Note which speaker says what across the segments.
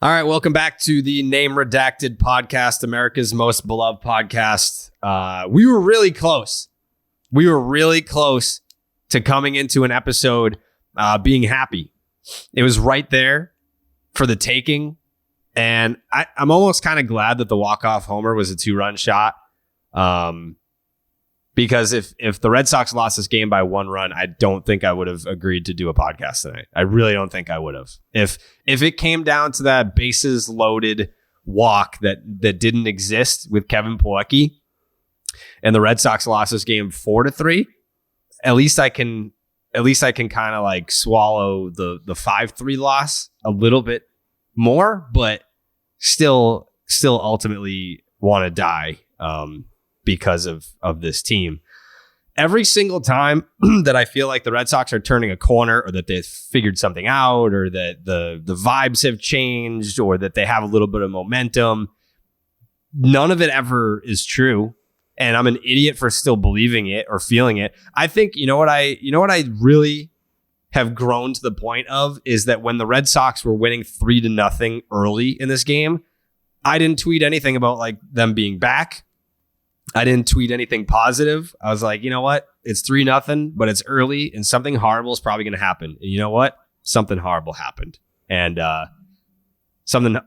Speaker 1: All right, welcome back to the Name Redacted podcast, America's most beloved podcast. We were really close. We were really close to coming into an episode being happy. It was right there for the taking. And I'm almost kind of glad that the walk-off homer was a 2-run shot. Because if the Red Sox lost this game by 1 run, I don't think I would have agreed to do a podcast tonight. I really don't think I would have. If it came down to that bases loaded walk that didn't exist with Kevin Plawecki, and the Red Sox lost this game 4-3, at least I can kind of like swallow the 5-3 loss a little bit more, but still ultimately want to die. Because of this team. Every single time that I feel like the Red Sox are turning a corner, or that they've figured something out, or that the vibes have changed, or that they have a little bit of momentum, none of it ever is true. And I'm an idiot for still believing it or feeling it. I think, you know what I really have grown to the point of is that when the Red Sox were winning 3-0 early in this game, I didn't tweet anything about like them being back. I didn't tweet anything positive. I was like, you know what? It's 3-0, but it's early and something horrible is probably going to happen. And you know what? Something horrible happened. And something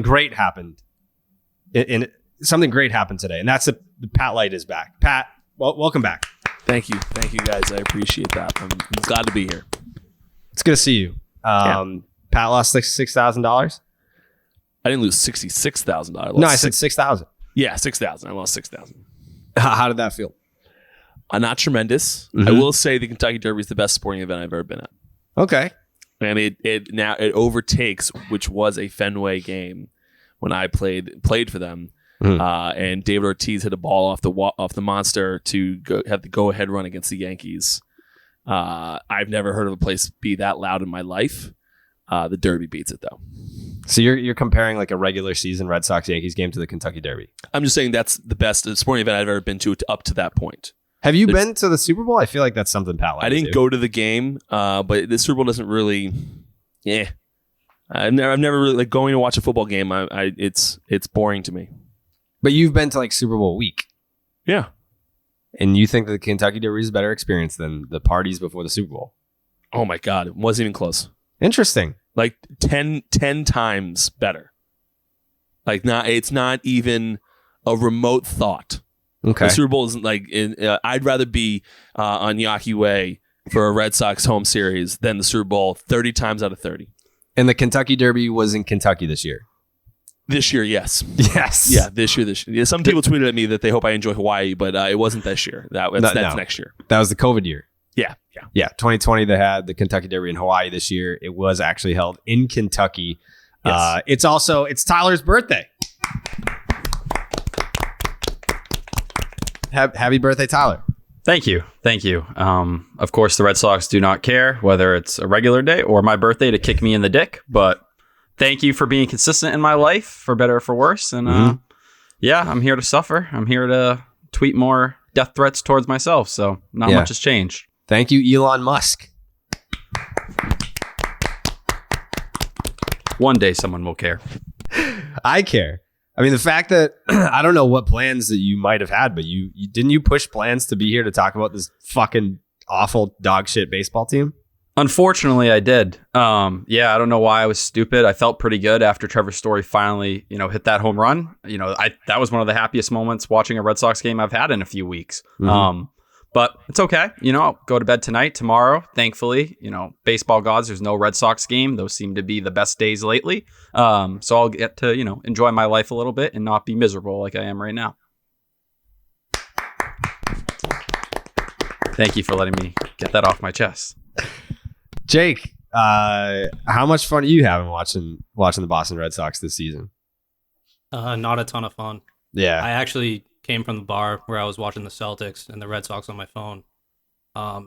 Speaker 1: great happened. Something great happened today. And that's the Pat Light is back. Pat, welcome back.
Speaker 2: Thank you. Thank you, guys. I appreciate that. I'm glad to be here.
Speaker 1: It's good to see you. Pat lost $6,000.
Speaker 2: I didn't lose $66,000.
Speaker 1: No, I said 6,000.
Speaker 2: Yeah, 6,000. I lost 6,000.
Speaker 1: How did that feel?
Speaker 2: Not tremendous.
Speaker 1: Mm-hmm.
Speaker 2: I will say the Kentucky Derby is the best sporting event I've ever been at.
Speaker 1: Okay.
Speaker 2: And it overtakes, which was a Fenway game when I played for them. Mm-hmm. And David Ortiz hit a ball off the monster to have the go-ahead run against the Yankees. I've never heard of a place be that loud in my life. The Derby beats it, though.
Speaker 1: So you're comparing like a regular season Red Sox Yankees game to the Kentucky Derby.
Speaker 2: I'm just saying that's the best sporting event I've ever been to up to that point.
Speaker 1: Have you been to the Super Bowl? I feel like that's something Pat likes.
Speaker 2: I didn't go to the game, but the Super Bowl doesn't really. Yeah, I've never really like going to watch a football game. It's boring to me.
Speaker 1: But you've been to like Super Bowl week.
Speaker 2: Yeah,
Speaker 1: and you think that the Kentucky Derby is a better experience than the parties before the Super Bowl?
Speaker 2: Oh my God, it wasn't even close.
Speaker 1: Interesting.
Speaker 2: Like 10 times better. Like it's not even a remote thought.
Speaker 1: Okay.
Speaker 2: The Super Bowl isn't like I'd rather be on Yawkey Way for a Red Sox home series than the Super Bowl 30 times out of 30.
Speaker 1: And the Kentucky Derby was in Kentucky this year.
Speaker 2: This year, yes.
Speaker 1: Yes.
Speaker 2: Yeah, this year. Yeah, some people tweeted at me that they hope I enjoy Hawaii, but it wasn't this year. That's next year.
Speaker 1: That was the COVID year.
Speaker 2: Yeah.
Speaker 1: 2020, they had the Kentucky Derby in Hawaii this year. It was actually held in Kentucky. Yes. It's Tyler's birthday. Happy birthday, Tyler.
Speaker 3: Thank you. Of course, the Red Sox do not care whether it's a regular day or my birthday to kick me in the dick, but thank you for being consistent in my life, for better or for worse. And I'm here to suffer. I'm here to tweet more death threats towards myself, so not much has changed.
Speaker 1: Thank you, Elon Musk.
Speaker 3: One day someone will care.
Speaker 1: I care. I mean, the fact that I don't know what plans that you might have had, but you didn't push plans to be here to talk about this fucking awful dog shit baseball team?
Speaker 3: Unfortunately, I did. I don't know why I was stupid. I felt pretty good after Trevor Story finally, hit that home run. That was one of the happiest moments watching a Red Sox game I've had in a few weeks. Mm-hmm. But it's okay. I'll go to bed tonight, tomorrow. Thankfully, baseball gods, there's no Red Sox game. Those seem to be the best days lately. So I'll get to, enjoy my life a little bit and not be miserable like I am right now. Thank you for letting me get that off my chest.
Speaker 1: Jake, how much fun are you having watching the Boston Red Sox this season?
Speaker 4: Not a ton of fun.
Speaker 1: Yeah.
Speaker 4: I actually came from the bar where I was watching the Celtics and the Red Sox on my phone.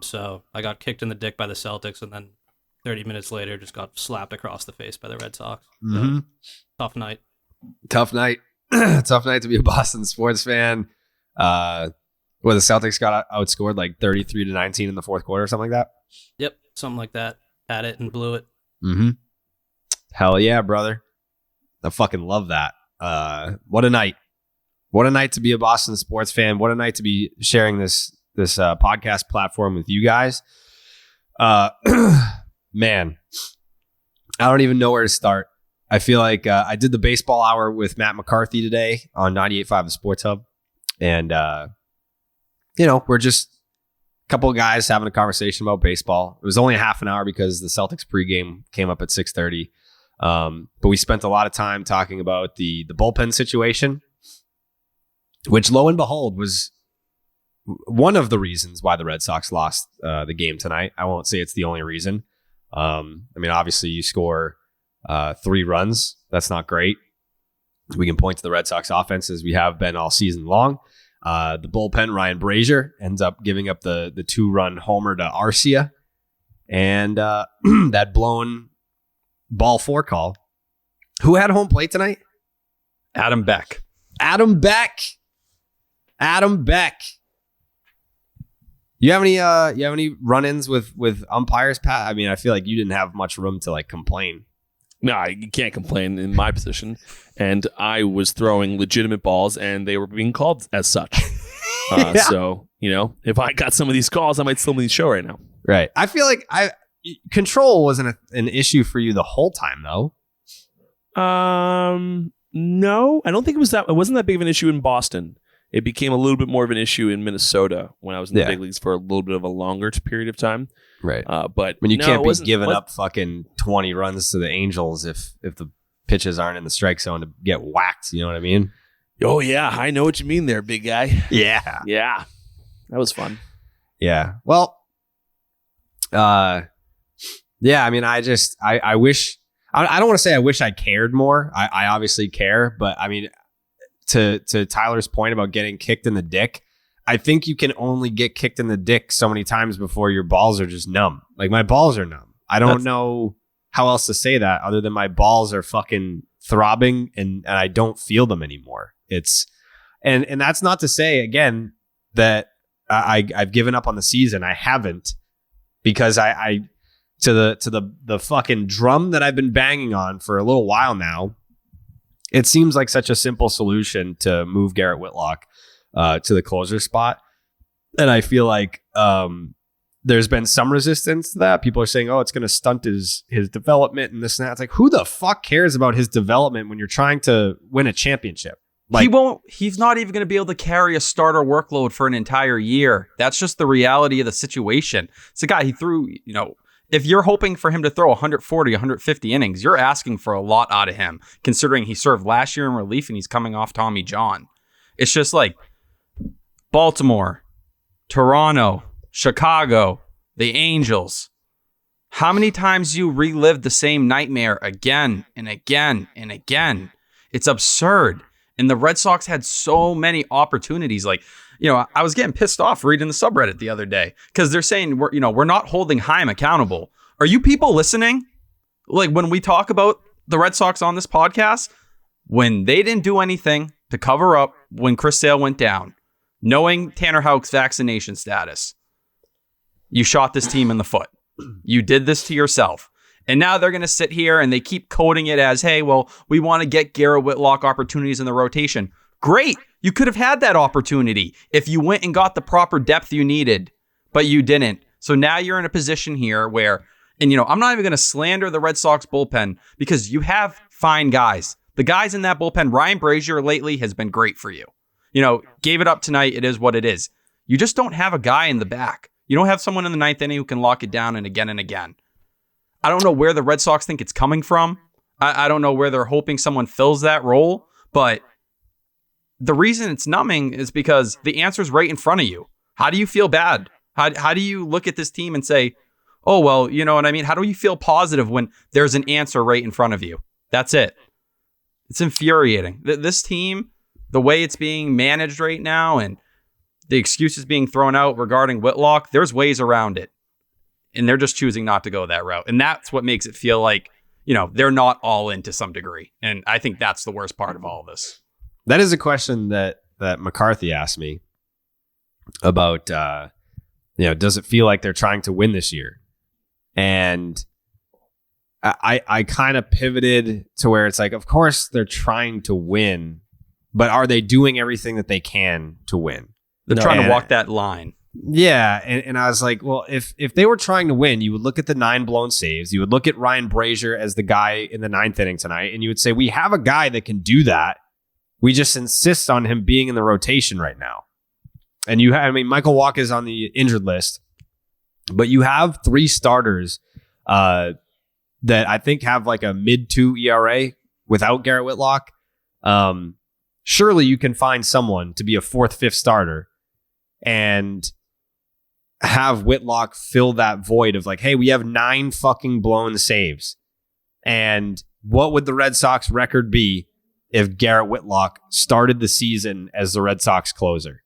Speaker 4: So I got kicked in the dick by the Celtics, and then 30 minutes later just got slapped across the face by the Red Sox.
Speaker 1: Mm-hmm.
Speaker 4: So, tough night.
Speaker 1: Tough night to be a Boston sports fan. The Celtics got outscored like 33-19 in the fourth quarter or something like that.
Speaker 4: Yep, something like that. Had it and blew it.
Speaker 1: Mm-hmm. Hell yeah, brother. I fucking love that. What a night. What a night to be a Boston sports fan. What a night to be sharing this podcast platform with you guys. Man, I don't even know where to start. I feel like I did the baseball hour with Matt McCarthy today on 98.5 The Sports Hub. And, we're just a couple of guys having a conversation about baseball. It was only a half an hour because the Celtics pregame came up at 6:30. But we spent a lot of time talking about the bullpen situation, which lo and behold was one of the reasons why the Red Sox lost the game tonight. I won't say it's the only reason. Obviously you score 3 runs. That's not great. We can point to the Red Sox offense as we have been all season long. The bullpen, Ryan Brazier, ends up giving up the 2-run homer to Arcia. And that blown ball 4 call. Who had home plate tonight?
Speaker 3: Adam Beck.
Speaker 1: Adam Beck. You have any run-ins with umpires, Pat? I mean, I feel like you didn't have much room to complain.
Speaker 2: No, you can't complain in my position. And I was throwing legitimate balls, and they were being called as such.
Speaker 1: Yeah.
Speaker 2: So, if I got some of these calls, I might still be in the show right now.
Speaker 1: Right. I feel like control wasn't an issue for you the whole time, though.
Speaker 2: No, I don't think it wasn't that big of an issue in Boston. It became a little bit more of an issue in Minnesota when I was in the big leagues for a little bit of a longer period of time.
Speaker 1: Right.
Speaker 2: But
Speaker 1: when you can't be giving up fucking 20 runs to the Angels if the pitches aren't in the strike zone to get whacked, you know what I mean?
Speaker 2: Oh yeah, I know what you mean there, big guy.
Speaker 1: Yeah.
Speaker 2: Yeah. That was fun.
Speaker 1: Yeah. Well, I wish I don't want to say I wish I cared more. I obviously care, but I mean, to Tyler's point about getting kicked in the dick, I think you can only get kicked in the dick so many times before your balls are just numb. Like my balls are numb. I don't know how else to say that other than my balls are fucking throbbing and I don't feel them anymore. It's and that's not to say again that I've given up on the season. I haven't, because I to the fucking drum that I've been banging on for a little while now. It seems like such a simple solution to move Garrett Whitlock to the closer spot. And I feel like there's been some resistance to that. People are saying, oh, it's going to stunt his development and this and that. It's like, who the fuck cares about his development when you're trying to win a championship? Like,
Speaker 3: he's not even going to be able to carry a starter workload for an entire year. That's just the reality of the situation. It's a guy he threw, if you're hoping for him to throw 140, 150 innings, you're asking for a lot out of him, considering he served last year in relief and he's coming off Tommy John. It's just like Baltimore, Toronto, Chicago, the Angels. How many times you relive the same nightmare again and again and again? It's absurd. And the Red Sox had so many opportunities. Like, I was getting pissed off reading the subreddit the other day because they're saying we're not holding Chaim accountable. Are you people listening? Like when we talk about the Red Sox on this podcast, when they didn't do anything to cover up when Chris Sale went down, knowing Tanner Houck's vaccination status, you shot this team in the foot. You did this to yourself. And now they're going to sit here and they keep coding it as, hey, well, we want to get Garrett Whitlock opportunities in the rotation. Great. You could have had that opportunity if you went and got the proper depth you needed, but you didn't. So now you're in a position here where, and I'm not even going to slander the Red Sox bullpen because you have fine guys. The guys in that bullpen, Ryan Brazier lately has been great for you. Gave it up tonight. It is what it is. You just don't have a guy in the back. You don't have someone in the ninth inning who can lock it down and again and again. I don't know where the Red Sox think it's coming from. I don't know where they're hoping someone fills that role, but the reason it's numbing is because the answer's right in front of you. How do you feel bad? How do you look at this team and say, oh, well, you know what I mean? How do you feel positive when there's an answer right in front of you? That's it. It's infuriating. This team, the way it's being managed right now and the excuses being thrown out regarding Whitlock, there's ways around it. And they're just choosing not to go that route. And that's what makes it feel like, they're not all in to some degree. And I think that's the worst part of all of this.
Speaker 1: That is a question that McCarthy asked me about, does it feel like they're trying to win this year? And I kind of pivoted to where it's like, of course they're trying to win, but are they doing everything that they can to win?
Speaker 3: They're trying to walk that line.
Speaker 1: Yeah, and I was like, well, if they were trying to win, you would look at the 9 blown saves. You would look at Ryan Brazier as the guy in the 9th inning tonight, and you would say, we have a guy that can do that. We just insist on him being in the rotation right now. And Michael Walk is on the injured list, but you have 3 starters that I think have like a mid-2 ERA without Garrett Whitlock. Surely you can find someone to be a 4th, 5th starter and have Whitlock fill that void of like, hey, we have 9 fucking blown saves. And what would the Red Sox record be if Garrett Whitlock started the season as the Red Sox closer?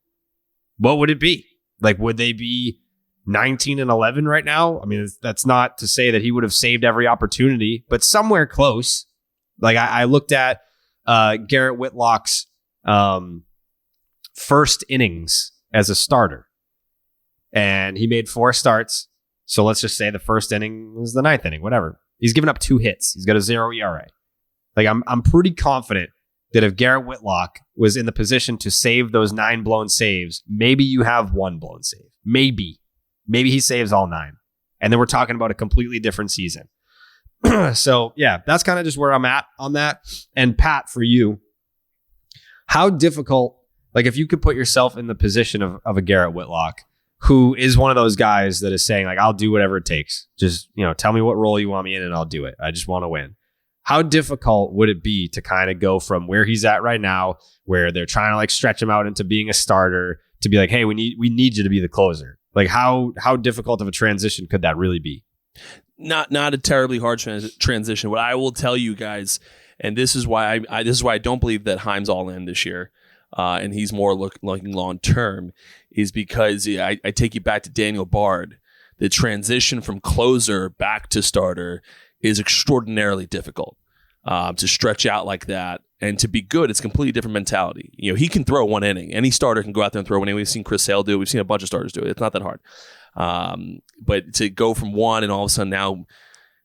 Speaker 1: What would it be? Like, would they be 19-11 right now? I mean, that's not to say that he would have saved every opportunity, but somewhere close. Like I looked at Garrett Whitlock's first innings as a starter, and he made 4 starts. So let's just say the first inning was the 9th inning, whatever. He's given up 2 hits. He's got a 0 ERA. Like I'm pretty confident that if Garrett Whitlock was in the position to save those 9 blown saves, maybe you have 1 blown save. Maybe he saves all 9. And then we're talking about a completely different season. So yeah, that's kind of just where I'm at on that. And Pat, for you, how difficult, like if you could put yourself in the position of a Garrett Whitlock, who is one of those guys that is saying like, I'll do whatever it takes. Just, tell me what role you want me in and I'll do it. I just want to win. How difficult would it be to kind of go from where he's at right now, where they're trying to like stretch him out into being a starter, to be like, hey, we need you to be the closer? Like how difficult of a transition could that really be?
Speaker 2: Not a terribly hard transition. What I will tell you guys, and this is why I don't believe that Heim's all in this year, and he's more looking long term, is because I take you back to Daniel Bard. The transition from closer back to starter is extraordinarily difficult to stretch out like that. And to be good, it's a completely different mentality. He can throw 1 inning. Any starter can go out there and throw 1 inning. We've seen Chris Sale do it. We've seen a bunch of starters do it. It's not that hard. But to go from 1 and all of a sudden now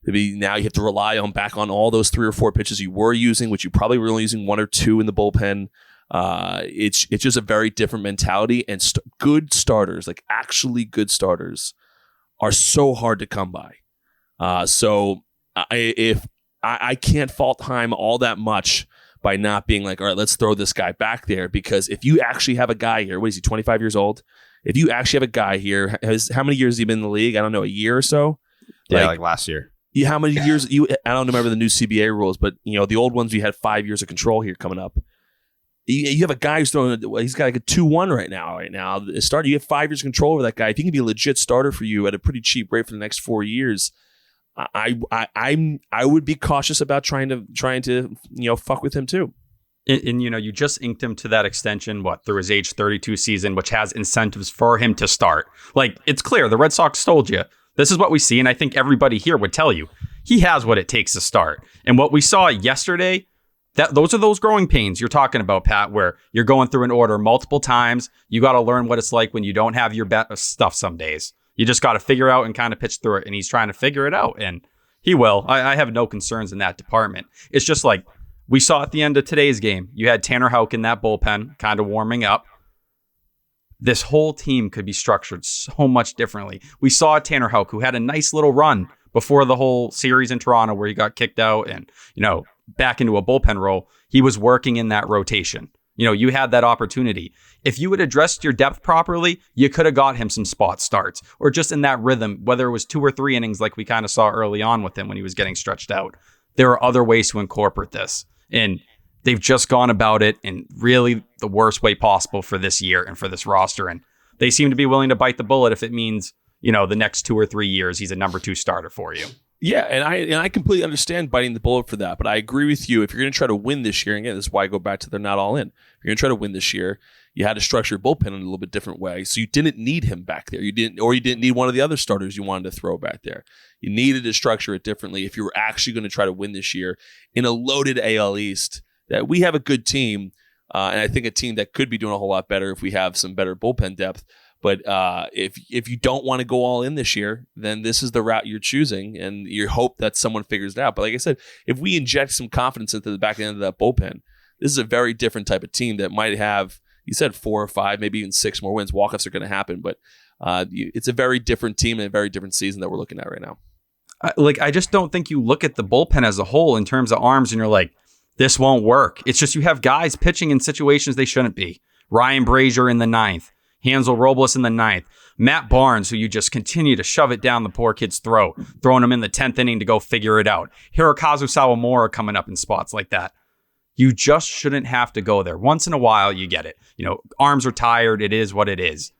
Speaker 2: you have to rely back on all those 3 or 4 pitches you were using, which you probably were only using 1 or 2 in the bullpen. It's just a very different mentality. And good starters, like actually good starters, are so hard to come by. So if I can't fault Heim all that much by not being like, all right, let's throw this guy back there. Because if you actually have a guy here, what is he, 25 years old? If you actually have a guy here, how many years has he been in the league? I don't know, a year or so?
Speaker 1: Yeah, like last year.
Speaker 2: How many years? I don't remember the new CBA rules, but the old ones, we had 5 years of control here coming up. You have a guy who's throwing, he's got like a 2-1 right now. The starter, you have 5 years of control over that guy. If he can be a legit starter for you at a pretty cheap rate for the next 4 years, I would be cautious about trying to fuck with him too.
Speaker 3: And you just inked him to that extension, through his age 32 season, which has incentives for him to start. Like, it's clear, the Red Sox told you, this is what we see, and I think everybody here would tell you, he has what it takes to start. And what we saw yesterday, those are those growing pains you're talking about, Pat, where you're going through an order multiple times. You got to learn what it's like when you don't have your stuff some days. You just got to figure out and kind of pitch through it, and he's trying to figure it out, and he will. I have no concerns in that department. It's just like, we saw at the end of today's game, you had Tanner Houck in that bullpen, kind of warming up. This whole team could be structured so much differently. We saw Tanner Houck, who had a nice little run before the whole series in Toronto where he got kicked out and, back into a bullpen role. He was working in that rotation. You had that opportunity. If you had addressed your depth properly, you could have got him some spot starts or just in that rhythm, whether it was 2 or 3 innings like we kind of saw early on with him when he was getting stretched out. There are other ways to incorporate this. And they've just gone about it in really the worst way possible for this year and for this roster. And they seem to be willing to bite the bullet if it means, the next 2 or 3 years, he's a number 2 starter for you.
Speaker 2: Yeah, and I completely understand biting the bullet for that, but I agree with you. If you're going to try to win this year, and again, this is why I go back to they're not all in. If you're going to try to win this year, you had to structure your bullpen in a little bit different way. So you didn't need him back there. You didn't need one of the other starters you wanted to throw back there. You needed to structure it differently if you were actually going to try to win this year in a loaded AL East. That we have a good team, and I think a team that could be doing a whole lot better if we have some better bullpen depth. But if you don't want to go all in this year, then this is the route you're choosing, and you hope that someone figures it out. But like I said, if we inject some confidence into the back end of that bullpen, this is a very different type of team that might have, you said 4 or 5, maybe even 6 more wins. Walk-offs are going to happen, but it's a very different team and a very different season that we're looking at right now.
Speaker 3: I just don't think you look at the bullpen as a whole in terms of arms and you're like, this won't work. It's just you have guys pitching in situations they shouldn't be. Ryan Brazier in the 9th. Hansel Robles in the 9th. Matt Barnes, who you just continue to shove it down the poor kid's throat, throwing him in the 10th inning to go figure it out. Hirokazu Sawamura coming up in spots like that. You just shouldn't have to go there. Once in a while, you get it. Arms are tired. It is what it is.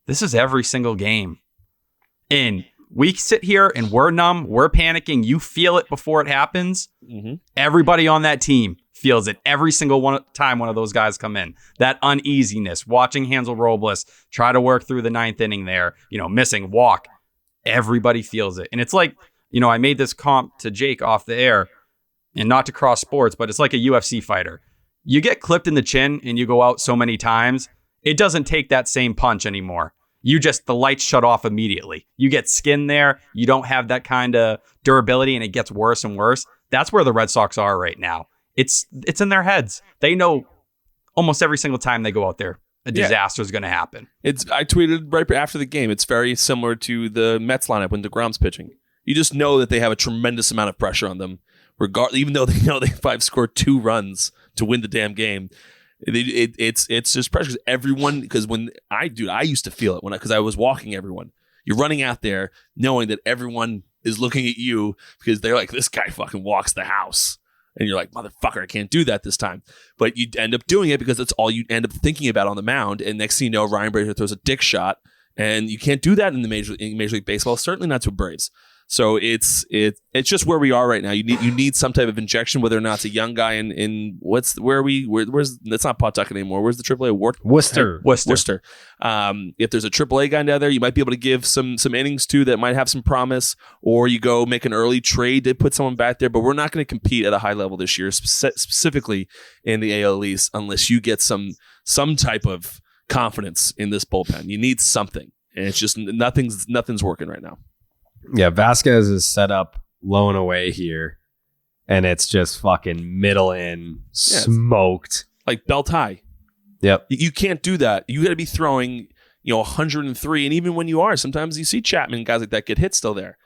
Speaker 3: This is every single game. And we sit here and we're numb. We're panicking. You feel it before it happens. Mm-hmm. Everybody on that team feels it every single time one of those guys come in. That uneasiness, watching Hansel Robles try to work through the 9th inning there, missing, walk. Everybody feels it. And it's like, I made this comp to Jake off the air, and not to cross sports, but it's like a UFC fighter. You get clipped in the chin and you go out so many times, it doesn't take that same punch anymore. The lights shut off immediately. You get skin there. You don't have that kind of durability, and it gets worse and worse. That's where the Red Sox are right now. It's in their heads. They know almost every single time they go out there, a disaster is going to happen.
Speaker 2: I tweeted right after the game. It's very similar to the Mets lineup when DeGrom's pitching. You just know that they have a tremendous amount of pressure on them, even though they know they've scored 2 runs to win the damn game. It's just pressure. Because when I used to feel it because I was walking everyone. You're running out there knowing that everyone is looking at you because they're like, this guy fucking walks the house. And you're like, motherfucker, I can't do that this time. But you end up doing it because that's all you end up thinking about on the mound. And next thing you know, Ryan Brazier throws a dick shot. And you can't do that in Major League Baseball, certainly not to Braves. So it's just where we are right now. You need some type of injection, whether or not it's a young guy in where's that's not Pawtucket anymore. Where's the AAA?
Speaker 1: Worcester.
Speaker 2: If there's a AAA guy down there, you might be able to give some innings to that might have some promise, or you go make an early trade to put someone back there. But we're not going to compete at a high level this year, specifically in the AL East, unless you get some type of confidence in this bullpen. You need something, and it's just nothing's working right now.
Speaker 1: Yeah, Vasquez is set up low and away here, and it's just fucking middle in, smoked.
Speaker 2: Like belt high.
Speaker 1: Yep.
Speaker 2: You can't do that. You got to be throwing, 103, and even when you are, sometimes you see Chapman, guys like that get hit still there.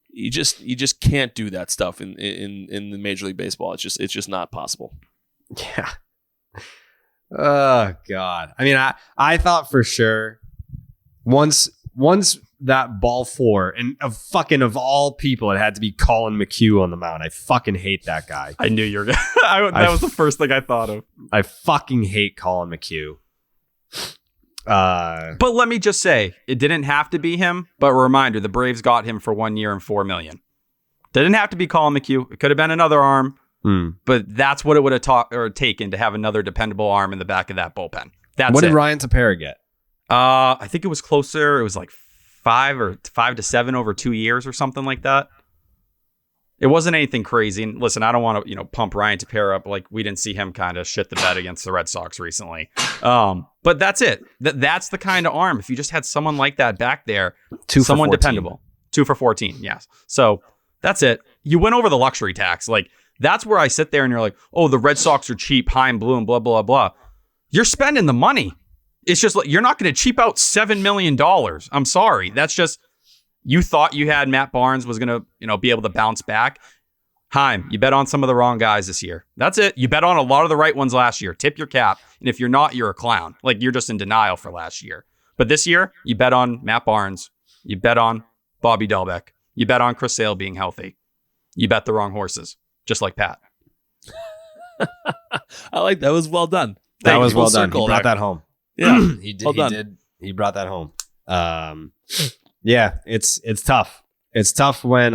Speaker 2: You just can't do that stuff in the Major League Baseball. It's just not possible.
Speaker 1: Yeah. Oh God. I mean, I thought for sure once that ball 4, and of all people, it had to be Colin McHugh on the mound. I fucking hate that guy.
Speaker 3: I knew you were gonna. That was the first thing I thought of.
Speaker 1: I fucking hate Colin McHugh.
Speaker 3: But let me just say, it didn't have to be him. But a reminder, the Braves got him for 1 year and $4 million. Didn't have to be Colin McHugh. It could have been another arm. But that's what it would have taken to have another dependable arm in the back of that bullpen.
Speaker 1: What did Ryan Tepera get?
Speaker 3: I think it was closer. It was like 5 to 7 over 2 years or something like that. It wasn't anything crazy. And listen, I don't want to pump Ryan Tepera up. Like, we didn't see him kind of shit the bed against the Red Sox recently. But that's it. That's the kind of arm. If you just had someone like that back there, someone dependable. 2 for 14. Yes. So that's it. You went over the luxury tax. Like, that's where I sit there and you're like, oh, the Red Sox are cheap, high and blue and blah, blah, blah. You're spending the money. It's just like, you're not going to cheap out $7 million. I'm sorry. That's just, you thought you had Matt Barnes was going to, be able to bounce back. Heim, you bet on some of the wrong guys this year. That's it. You bet on a lot of the right ones last year. Tip your cap. And if you're not, you're a clown. Like, you're just in denial for last year. But this year, you bet on Matt Barnes. You bet on Bobby Delbeck. You bet on Chris Sale being healthy. You bet the wrong horses. Just like Pat.
Speaker 2: I like that. Was well done.
Speaker 1: That was well done. He brought that home.
Speaker 2: Yeah,
Speaker 1: he did. He brought that home. Yeah, it's tough. It's tough when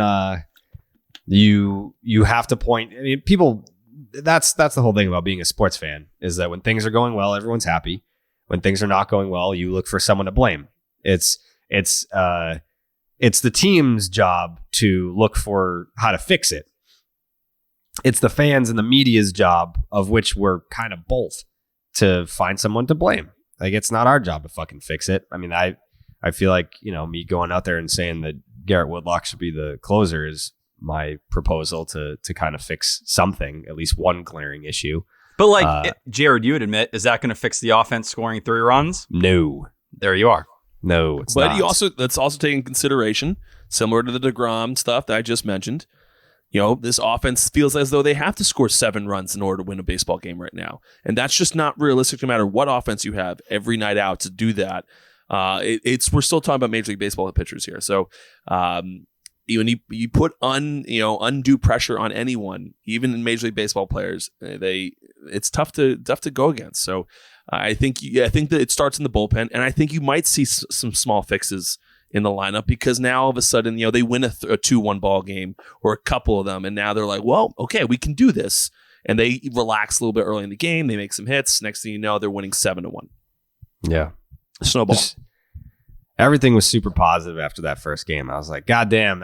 Speaker 1: you have to point. I mean, people. That's the whole thing about being a sports fan, is that when things are going well, everyone's happy. When things are not going well, you look for someone to blame. It's the team's job to look for how to fix it. It's the fans and the media's job, of which we're kind of both, to find someone to blame. Like, it's not our job to fucking fix it. I mean, I feel like, me going out there and saying that Garrett Whitlock should be the closer is my proposal to kind of fix something, at least one glaring issue.
Speaker 3: But like, Jared, you would admit, is that going to fix the offense scoring 3 runs?
Speaker 1: No.
Speaker 3: There you are.
Speaker 1: No, it's not.
Speaker 2: But let's also take in consideration, similar to the DeGrom stuff that I just mentioned, this offense feels as though they have to score 7 runs in order to win a baseball game right now. And that's just not realistic no matter what offense you have every night out to do that. We're still talking about Major League Baseball pitchers here. So you put undue pressure on anyone, even in Major League Baseball players, it's tough to go against. So I think that it starts in the bullpen, and I think you might see some small fixes in the lineup because now all of a sudden, they win a 2-1 ball game or a couple of them, and now they're like, well, okay, we can do this, and they relax a little bit early in the game. They make some hits. Next thing you know, they're winning 7-1.
Speaker 1: Yeah,
Speaker 2: snowball.
Speaker 1: Everything was super positive after that first game. I was like, God damn,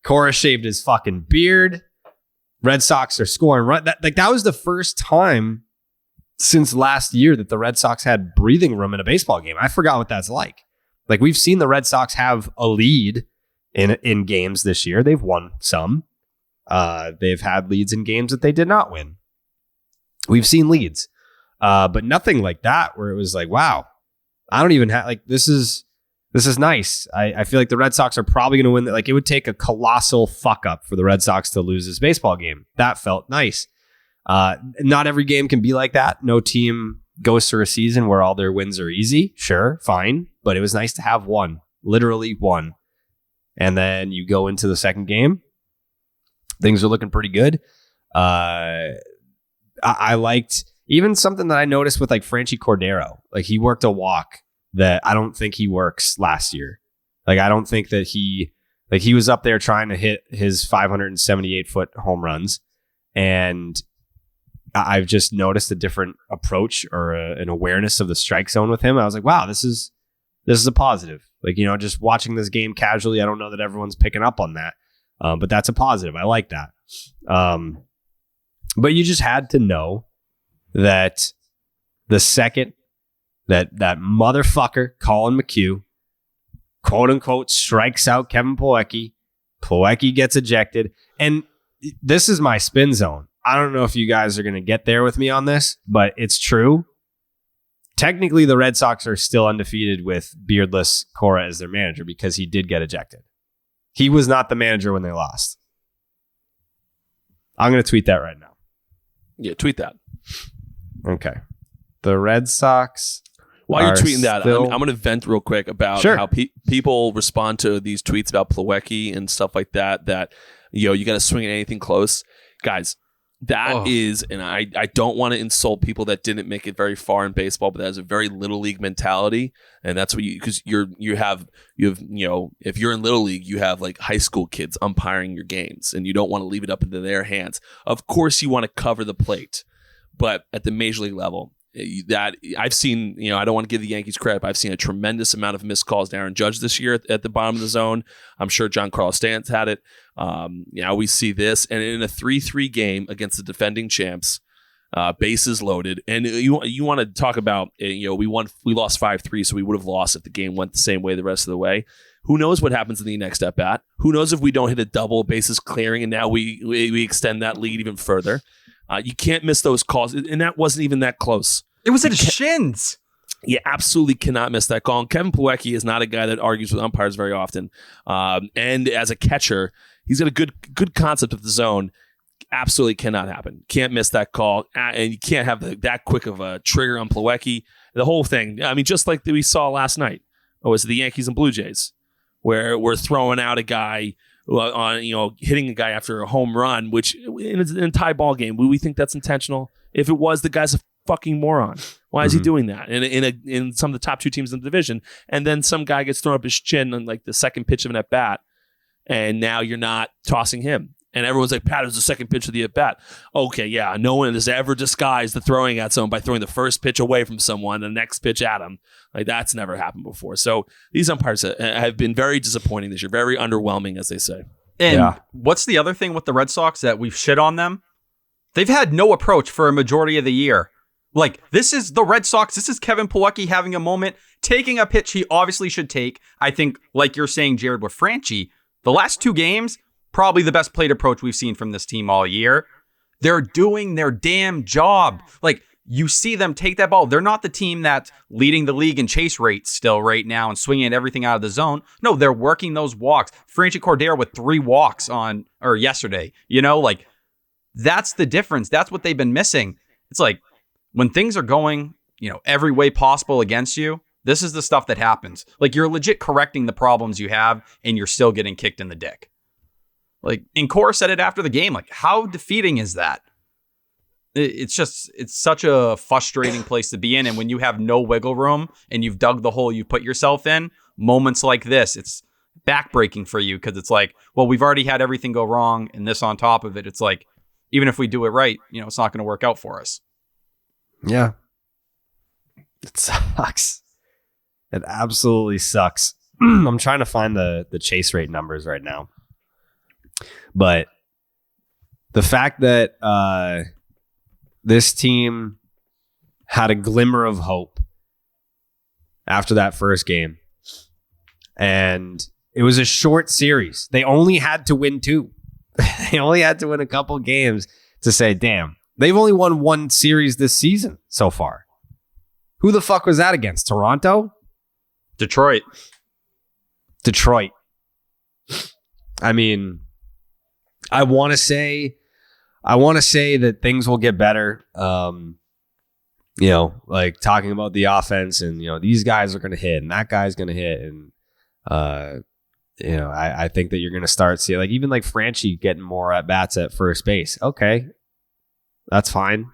Speaker 1: Cora shaved his fucking beard. Red Sox are scoring run. That was the first time since last year that the Red Sox had breathing room in a baseball game. I forgot what that's like. Like, we've seen the Red Sox have a lead in games this year. They've won some. They've had leads in games that they did not win. We've seen leads, but nothing like that where it was like, wow, I don't even have, like, this is nice. I feel like the Red Sox are probably going to win. Like, it would take a colossal fuck up for the Red Sox to lose this baseball game. That felt nice. Not every game can be like that. No team goes through a season where all their wins are easy. Sure, fine. But it was nice to have one, literally one. And then you go into the second game. Things are looking pretty good. I liked even something that I noticed with like Franchi Cordero. Like, he worked a walk that I don't think he works last year. Like, I don't think that he was up there trying to hit his 578-foot home runs. And I've just noticed a different approach or an awareness of the strike zone with him. I was like, wow, this is a positive. Like, just watching this game casually, I don't know that everyone's picking up on that. But that's a positive. I like that. But you just had to know that the second that motherfucker, Colin McHugh, quote unquote, strikes out Kevin Plawecki, Plawecki gets ejected. And this is my spin zone. I don't know if you guys are going to get there with me on this, but it's true. Technically, the Red Sox are still undefeated with beardless Cora as their manager because he did get ejected. He was not the manager when they lost. I'm going to tweet that right now.
Speaker 2: Yeah, tweet that.
Speaker 1: Okay. The Red Sox.
Speaker 2: While you're tweeting that, I'm going to vent real quick about how people respond to these tweets about Plawecki and stuff like that, you got to swing at anything close. Guys, that is, and I don't want to insult people that didn't make it very far in baseball, but that is a very little league mentality. And that's what because you have, if you're in little league, you have like high school kids umpiring your games and you don't want to leave it up into their hands. Of course you want to cover the plate, but at the major league level, that I've seen, I don't want to give the Yankees credit, but I've seen a tremendous amount of missed calls to Aaron Judge this year at the bottom of the zone. I'm sure John Carlos Stanton had it. Now we see this, and in a 3-3 game against the defending champs, bases loaded, and you want to talk about, we lost 5-3, so we would have lost if the game went the same way the rest of the way. Who knows what happens in the next at bat? Who knows if we don't hit a double, bases clearing, and now we extend that lead even further. You can't miss those calls, and that wasn't even that close.
Speaker 3: It was at his shins.
Speaker 2: You absolutely cannot miss that call. And Kevin Plawecki is not a guy that argues with umpires very often. And as a catcher, he's got a good concept of the zone. Absolutely cannot happen. Can't miss that call. And you can't have that quick of a trigger on Plawecki. The whole thing, I mean, just like we saw last night. It was the Yankees and Blue Jays, where we're throwing out a guy on, hitting a guy after a home run, which in a tie ball game, we think that's intentional. If it was, the guy's a fucking moron. Why is he doing that in some of the top 2 teams in the division? And then some guy gets thrown up his chin on like the second pitch of an at bat, and now you're not tossing him. And everyone's like, Pat, it was the second pitch of the at bat. Okay, yeah, no one has ever disguised the throwing at someone by throwing the first pitch away from someone, the next pitch at him. Like, that's never happened before. So these umpires have been very disappointing this year, very underwhelming, as they say.
Speaker 3: And what's the other thing with the Red Sox that we've shit on them? They've had no approach for a majority of the year. Like, this is the Red Sox. This is Kevin Plawecki having a moment, taking a pitch he obviously should take. I think, like you're saying, Jared, with Franchy, the last 2 games, probably the best plate approach we've seen from this team all year. They're doing their damn job. Like, you see them take that ball. They're not the team that's leading the league in chase rates still right now and swinging everything out of the zone. No, they're working those walks. Franchy Cordero with 3 walks yesterday. Like, that's the difference. That's what they've been missing. It's like, when things are going, every way possible against you, this is the stuff that happens. Like, you're legit correcting the problems you have, and you're still getting kicked in the dick. Like, and Cora said it after the game. Like, how defeating is that? It's such a frustrating place to be in. And when you have no wiggle room and you've dug the hole you put yourself in, moments like this, it's backbreaking for you because it's like, well, we've already had everything go wrong, and this on top of it, it's like, even if we do it right, it's not going to work out for us.
Speaker 1: Yeah. It sucks. It absolutely sucks. I'm trying to find the chase rate numbers right now. But the fact that this team had a glimmer of hope after that first game, and it was a short series. They only had to win 2. They only had to win a couple games to say, damn, they've only won 1 series this season so far. Who the fuck was that against? Toronto?
Speaker 3: Detroit.
Speaker 1: I mean, I want to say that things will get better. Like talking about the offense and, these guys are going to hit and that guy's going to hit. And, I think that you're going to start seeing, like, even like Franchy getting more at bats at first base. Okay. That's fine.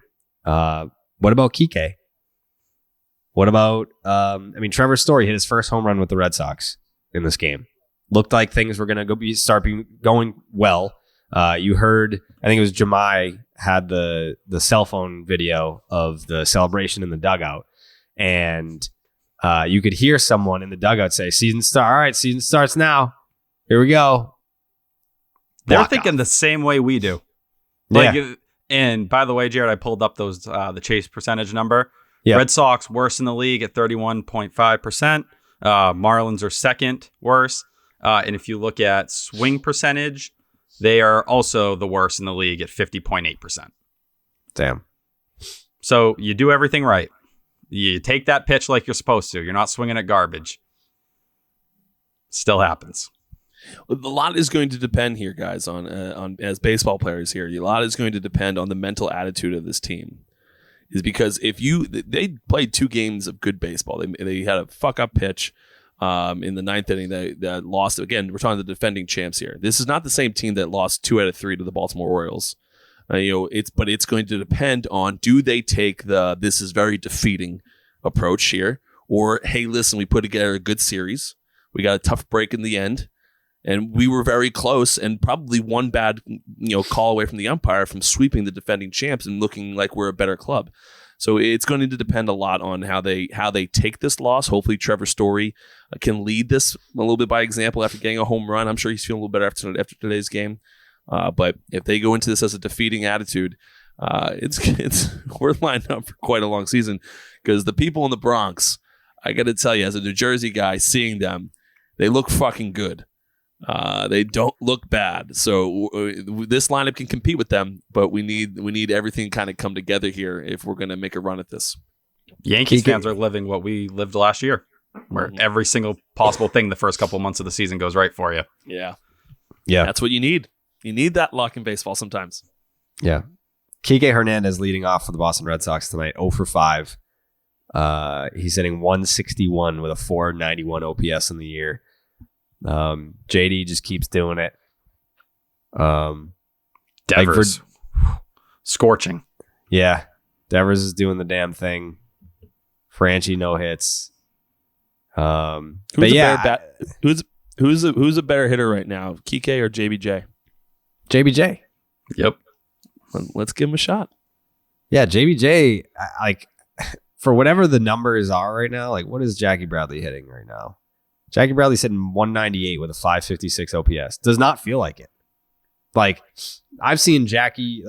Speaker 1: What about Kike? What about, Trevor Story hit his first home run with the Red Sox in this game. Looked like things were going to start going well. You heard, I think it was Jemai had the cell phone video of the celebration in the dugout. And you could hear someone in the dugout say, season start. All right, season starts now. Here we go.
Speaker 3: They're thinking the same way we do.
Speaker 1: Yeah.
Speaker 3: And by the way, Jared, I pulled up those the chase percentage number.
Speaker 1: Yep.
Speaker 3: Red Sox worst in the league at 31.5%. Marlins are second worst. And if you look at swing percentage, they are also the worst in the league at 50.8%.
Speaker 1: Damn.
Speaker 3: So you do everything right. You take that pitch like you're supposed to. You're not swinging at garbage. Still happens.
Speaker 2: A lot is going to depend here, guys, on as baseball players here. A lot is going to depend on the mental attitude of this team. Is because they played 2 games of good baseball. They had a fuck up pitch in the 9th inning that lost. Again, we're talking the defending champs here. This is not the same team that lost 2 out of 3 to the Baltimore Orioles. It's going to depend on, do they take this is very defeating approach here, or hey, listen, we put together a good series. We got a tough break in the end, and we were very close, and probably one bad call away from the umpire from sweeping the defending champs and looking like we're a better club. So it's going to depend a lot on how they take this loss. Hopefully Trevor Story can lead this a little bit by example after getting a home run. I'm sure he's feeling a little better after today's game. But if they go into this as a defeating attitude, we're lined up for quite a long season, because the people in the Bronx, I got to tell you, as a New Jersey guy, seeing them, they look fucking good. They don't look bad. So this lineup can compete with them, but we need everything kind of come together here if we're going to make a run at this.
Speaker 3: Yankees fans are living what we lived last year, where every single possible thing the first couple months of the season goes right for you.
Speaker 2: Yeah.
Speaker 1: Yeah.
Speaker 2: That's what you need. You need that luck in baseball sometimes.
Speaker 1: Yeah. Kike Hernandez leading off for the Boston Red Sox tonight, 0 for 5. He's hitting 161 with a 491 OPS in the year. JD just keeps doing it.
Speaker 3: Devers scorching.
Speaker 1: Yeah. Devers is doing the damn thing. Franchy no hits.
Speaker 2: Who's a better hitter right now, Kike or JBJ?
Speaker 1: JBJ.
Speaker 3: Yep.
Speaker 2: Let's give him a shot.
Speaker 1: Yeah, JBJ, like, for whatever the numbers are right now, like, what is Jackie Bradley hitting right now? Jackie Bradley's hitting 198 with a 556 OPS. Does not feel like it. Like, I've seen Jackie,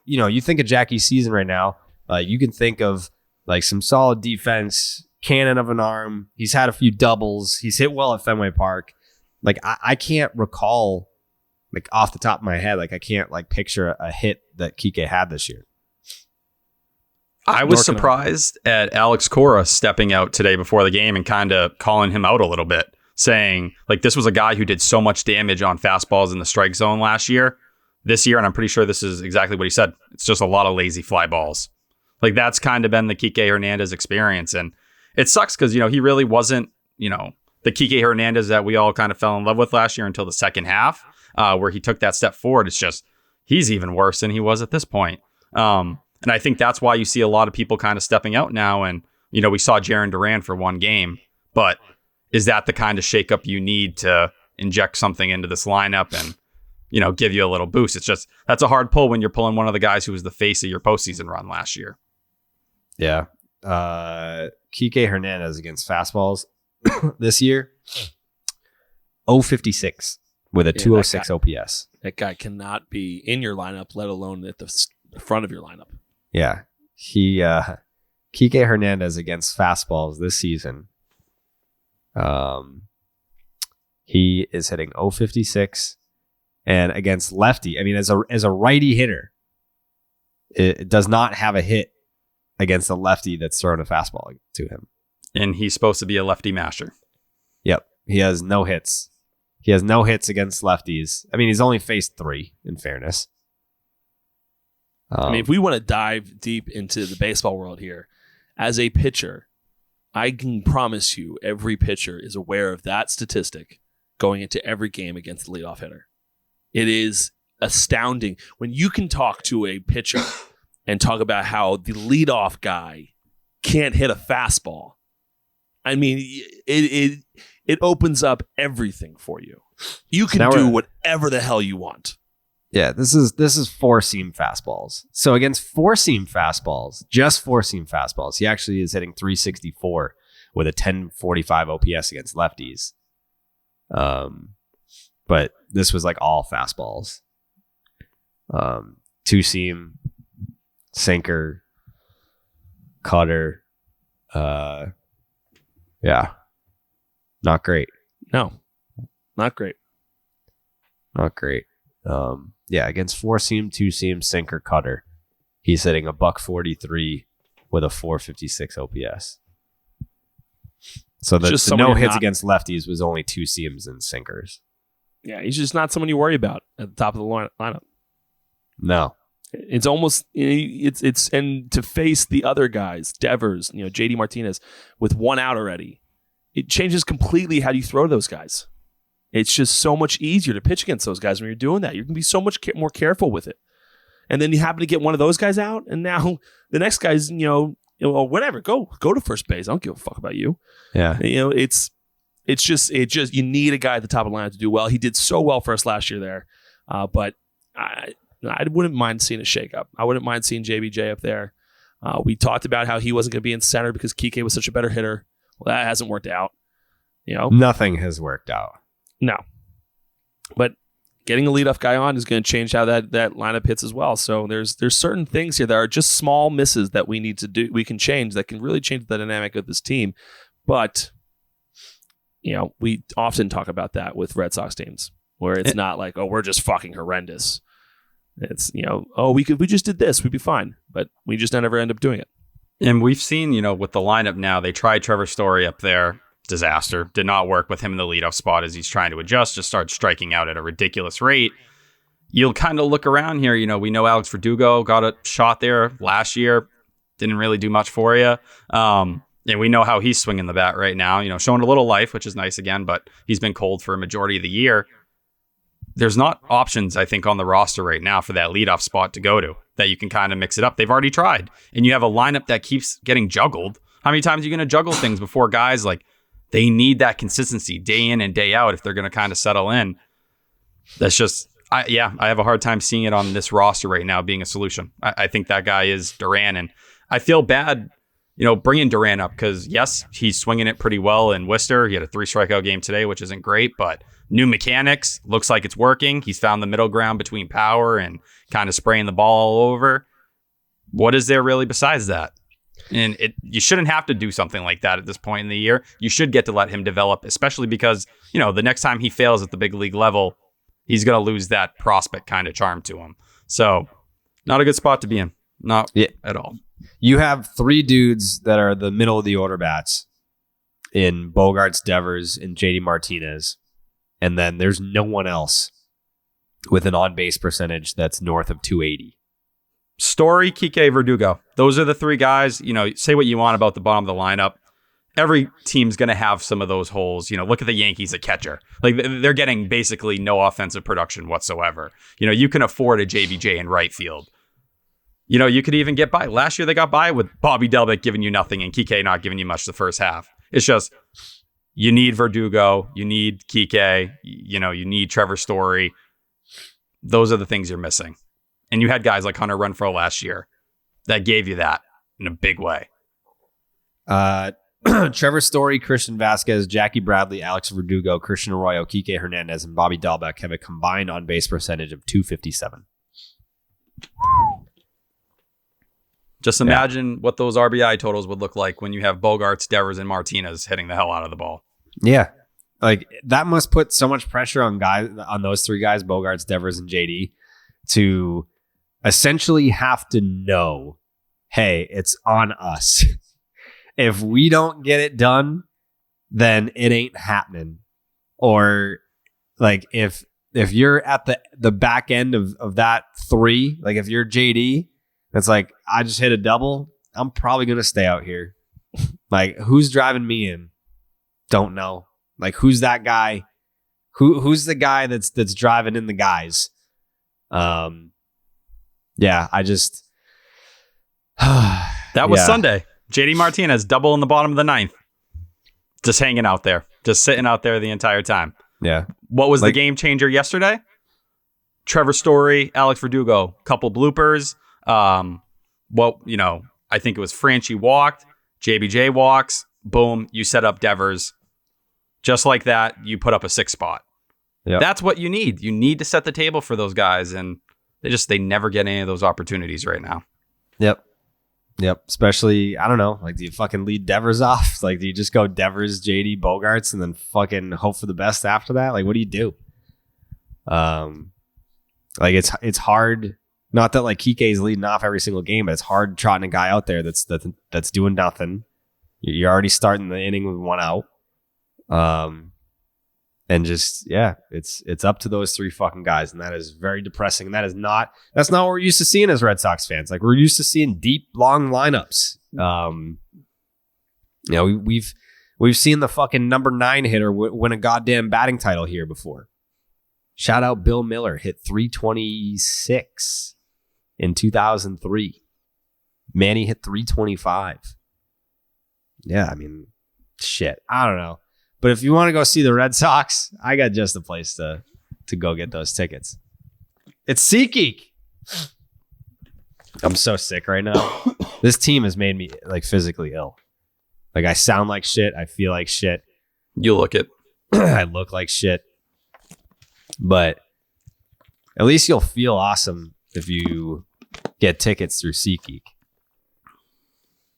Speaker 1: you think of Jackie's season right now, You can think of like some solid defense, cannon of an arm. He's had a few doubles. He's hit well at Fenway Park. Like I can't recall, like off the top of my head, like I can't like picture a hit that Kike had this year.
Speaker 3: I was surprised at Alex Cora stepping out today before the game and kind of calling him out a little bit, saying like this was a guy who did so much damage on fastballs in the strike zone last year. This year, and I'm pretty sure this is exactly what he said, it's just a lot of lazy fly balls. Like that's kind of been the Kike Hernandez experience. And it sucks because, he really wasn't, the Kike Hernandez that we all kind of fell in love with last year until the second half, where he took that step forward. It's just, he's even worse than he was at this point. And I think that's why you see a lot of people kind of stepping out now. And, we saw Jarren Duran for one game, but is that the kind of shakeup you need to inject something into this lineup and, give you a little boost? It's just, that's a hard pull when you're pulling one of the guys who was the face of your postseason run last year.
Speaker 1: Yeah. Kike Hernandez against fastballs this year, 056 with a 206 OPS.
Speaker 2: That guy cannot be in your lineup, let alone at the front of your lineup.
Speaker 1: Yeah. Kike Hernandez against fastballs this season. He is hitting 056, and against lefty, I mean, as a righty hitter, it does not have a hit against a lefty that's throwing a fastball to him.
Speaker 3: And he's supposed to be a lefty masher.
Speaker 1: Yep. He has no hits. He has no hits against lefties. I mean, he's only faced 3, in fairness.
Speaker 2: I mean, if we want to dive deep into the baseball world here, as a pitcher, I can promise you every pitcher is aware of that statistic going into every game against the leadoff hitter. It is astounding when you can talk to a pitcher and talk about how the leadoff guy can't hit a fastball. I mean, it opens up everything for you. You can do whatever the hell you want.
Speaker 1: Yeah, this is four-seam fastballs. So against four-seam fastballs, just four-seam fastballs, he actually is hitting 364 with a 1045 OPS against lefties. But this was like all fastballs. Two-seam, sinker, cutter. Yeah, not great.
Speaker 2: No, not great.
Speaker 1: Not great. Yeah, against four-seam, two-seam, sinker, cutter, he's hitting a $143 with a 456 OPS. So the no hits against lefties was only two seams and sinkers.
Speaker 2: Yeah, he's just not someone you worry about at the top of the lineup.
Speaker 1: No,
Speaker 2: it's almost it's and to face the other guys, Devers, JD Martinez, with one out already, it changes completely how you throw those guys. It's just so much easier to pitch against those guys when you're doing that. You can be so much more careful with it. And then you happen to get one of those guys out, and now the next guy's, whatever, go to first base. I don't give a fuck about you.
Speaker 1: Yeah.
Speaker 2: It's just you need a guy at the top of the lineup to do well. He did so well for us last year there. But I wouldn't mind seeing a shakeup. I wouldn't mind seeing JBJ up there. We talked about how he wasn't going to be in center because Kike was such a better hitter. Well, that hasn't worked out.
Speaker 1: Nothing has worked out.
Speaker 2: No. But getting a leadoff guy on is going to change how that lineup hits as well. So there's certain things here that are just small misses that we need to do. We can change that can really change the dynamic of this team. But we often talk about that with Red Sox teams where it's not like, oh, we're just fucking horrendous. It's we just did this, we'd be fine, but we just never end up doing it.
Speaker 3: And we've seen with the lineup now, they tried Trevor Story up there. Disaster. Did not work with him in the leadoff spot as he's trying to adjust, just starts striking out at a ridiculous rate. You'll kind of look around here. We know Alex Verdugo got a shot there last year. Didn't really do much for you. And we know how he's swinging the bat right now, showing a little life, which is nice again, but he's been cold for a majority of the year. There's not options, I think, on the roster right now for that leadoff spot to go to that you can kind of mix it up. They've already tried. And you have a lineup that keeps getting juggled. How many times are you going to juggle things before guys they need that consistency day in and day out if they're going to kind of settle in? That's just, I have a hard time seeing it on this roster right now being a solution. I think that guy is Duran, and I feel bad, bringing Duran up because, yes, he's swinging it pretty well in Worcester. He had a 3 strikeout game today, which isn't great, but new mechanics, looks like it's working. He's found the middle ground between power and kind of spraying the ball all over. what is there really besides that? And you shouldn't have to do something like that at this point in the year. You should get to let him develop, especially because, the next time he fails at the big league level, he's going to lose that prospect kind of charm to him. So not a good spot to be in. Not at all.
Speaker 1: You have three dudes that are the middle of the order bats in Bogaerts, Devers, and JD Martinez. And then there's no one else with an on-base percentage that's north of 280.
Speaker 3: Story, Kike, Verdugo. Those are the three guys. Say what you want about the bottom of the lineup. Every team's going to have some of those holes. Look at the Yankees at catcher. Like, they're getting basically no offensive production whatsoever. You can afford a JBJ in right field. You could even get by. Last year they got by with Bobby Delbick giving you nothing and Kike not giving you much the first half. It's just, you need Verdugo, you need Kike, you need Trevor Story. Those are the things you're missing. And you had guys like Hunter Renfroe last year that gave you that in a big way.
Speaker 1: Trevor Story, Christian Vasquez, Jackie Bradley, Alex Verdugo, Christian Arroyo, Kike Hernandez, and Bobby Dalbec have a combined on-base percentage of 257.
Speaker 3: Just imagine what those RBI totals would look like when you have Bogaerts, Devers, and Martinez hitting the hell out of the ball.
Speaker 1: Yeah. Like, that must put so much pressure on those three guys, Bogaerts, Devers, and JD, to essentially have to know, hey, it's on us. If we don't get it done, then it ain't happening. Or like if you're at the back end of that three, like if you're JD, it's like, I just hit a double, I'm probably gonna stay out here. Like, who's driving me in? Don't know. Like, who's that guy? Who's the guy that's driving in the guys? Yeah, I just
Speaker 3: that was Sunday. JD Martinez double in the bottom of the ninth. Just hanging out there. Just sitting out there the entire time.
Speaker 1: Yeah.
Speaker 3: What was the game changer yesterday? Trevor Story, Alex Verdugo, couple bloopers. I think it was Franchi walked, JBJ walks, boom, you set up Devers. Just like that, you put up a 6 spot. Yep. That's what you need. You need to set the table for those guys, and they never get any of those opportunities right now.
Speaker 1: Yep. Especially, I don't know, like, do you fucking lead Devers off? Like, do you just go Devers, JD, Bogaerts, and then fucking hope for the best after that? Like, what do you do? Like, it's hard. Not that like Kike's leading off every single game, but it's hard trotting a guy out there that's doing nothing. You're already starting the inning with one out. And just, it's up to those three fucking guys. And that is very depressing. And that's not what we're used to seeing as Red Sox fans. Like, we're used to seeing deep, long lineups. We've seen the fucking number 9 hitter win a goddamn batting title here before. Shout out Bill Miller, hit 326 in 2003. Manny hit 325. Yeah, I mean, shit. I don't know. But if you want to go see the Red Sox, I got just the place to go get those tickets. It's SeatGeek. I'm so sick right now. This team has made me like physically ill. Like, I sound like shit. I feel like shit.
Speaker 3: You look it.
Speaker 1: I look like shit. But at least you'll feel awesome if you get tickets through SeatGeek.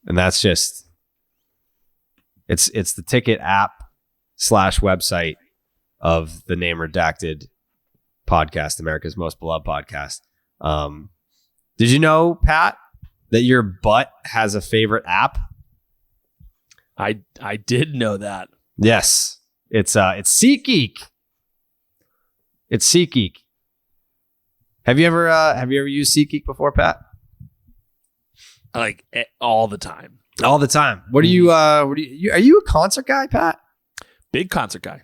Speaker 1: And that's just, it's the ticket app / website of the Name Redacted podcast, America's most beloved podcast. Did you know, Pat, that your butt has a favorite app?
Speaker 2: I did know that.
Speaker 1: Yes. It's SeatGeek. It's SeatGeek. Have you ever used SeatGeek before, Pat?
Speaker 2: Like all the time.
Speaker 1: All the time. Are you a concert guy, Pat?
Speaker 2: Big concert guy.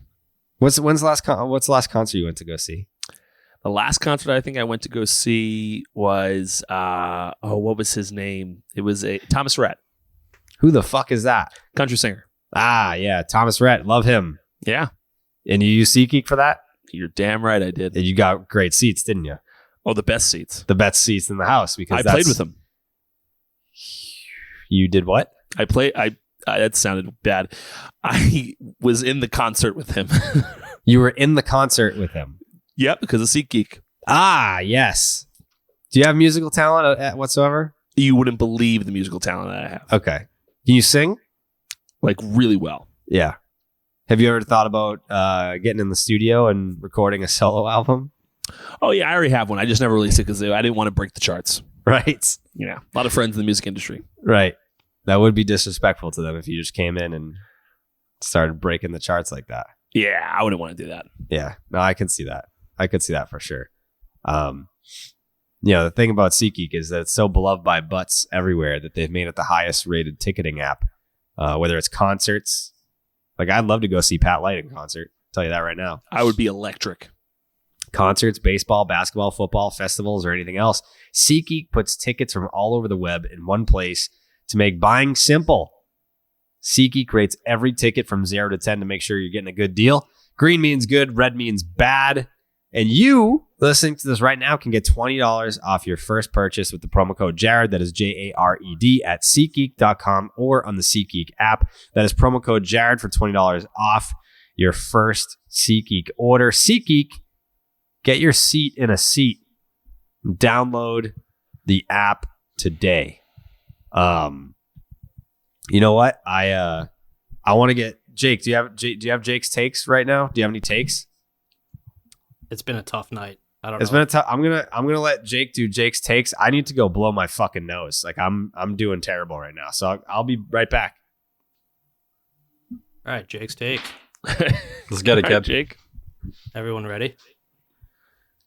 Speaker 1: What's the last concert you went to go see?
Speaker 2: The last concert I think I went to go see was what was his name? It was Thomas Rhett.
Speaker 1: Who the fuck is that?
Speaker 2: Country singer.
Speaker 1: Ah, yeah, Thomas Rhett. Love him.
Speaker 2: Yeah.
Speaker 1: And you use SeatGeek for that?
Speaker 2: You're damn right I did.
Speaker 1: And you got great seats, didn't you?
Speaker 2: Oh, the best seats.
Speaker 1: The best seats in the house, because
Speaker 2: I played with him.
Speaker 1: You did what?
Speaker 2: That sounded bad. I was in the concert with him.
Speaker 1: You were in the concert with him?
Speaker 2: Yep, because of SeatGeek.
Speaker 1: Ah, yes. Do you have musical talent whatsoever?
Speaker 2: You wouldn't believe the musical talent that I have.
Speaker 1: Okay. Can you sing?
Speaker 2: Like really well.
Speaker 1: Yeah. Have you ever thought about getting in the studio and recording a solo album?
Speaker 2: Oh yeah, I already have one. I just never released it because I didn't want to break the charts.
Speaker 1: Right.
Speaker 2: Yeah, a lot of friends in the music industry.
Speaker 1: Right. That would be disrespectful to them if you just came in and started breaking the charts like that.
Speaker 2: Yeah, I wouldn't want to do that.
Speaker 1: Yeah. No, I can see that. I could see that for sure. The thing about SeatGeek is that it's so beloved by butts everywhere that they've made it the highest rated ticketing app. Whether it's concerts, like I'd love to go see Pat Light in concert. I'll tell you that right now.
Speaker 2: I would be electric.
Speaker 1: Concerts, baseball, basketball, football, festivals, or anything else. SeatGeek puts tickets from all over the web in one place to make buying simple. SeatGeek rates every ticket from 0 to 10 to make sure you're getting a good deal. Green means good, red means bad. And you, listening to this right now, can get $20 off your first purchase with the promo code Jared. That is JARED at SeatGeek.com or on the SeatGeek app. That is promo code Jared for $20 off your first SeatGeek order. SeatGeek, get your seat in a seat. Download the app today. You know what? I want to get Jake. Do you have Jake's takes right now? Do you have any takes?
Speaker 4: It's been a tough night. I don't
Speaker 1: It's
Speaker 4: know.
Speaker 1: been a tough. I'm gonna let Jake do Jake's takes. I need to go blow my fucking nose. Like I'm doing terrible right now. So I'll be right back.
Speaker 4: All right, Jake's take.
Speaker 3: Let's get it,
Speaker 2: All right,
Speaker 3: kid.
Speaker 2: Jake.
Speaker 4: Everyone ready?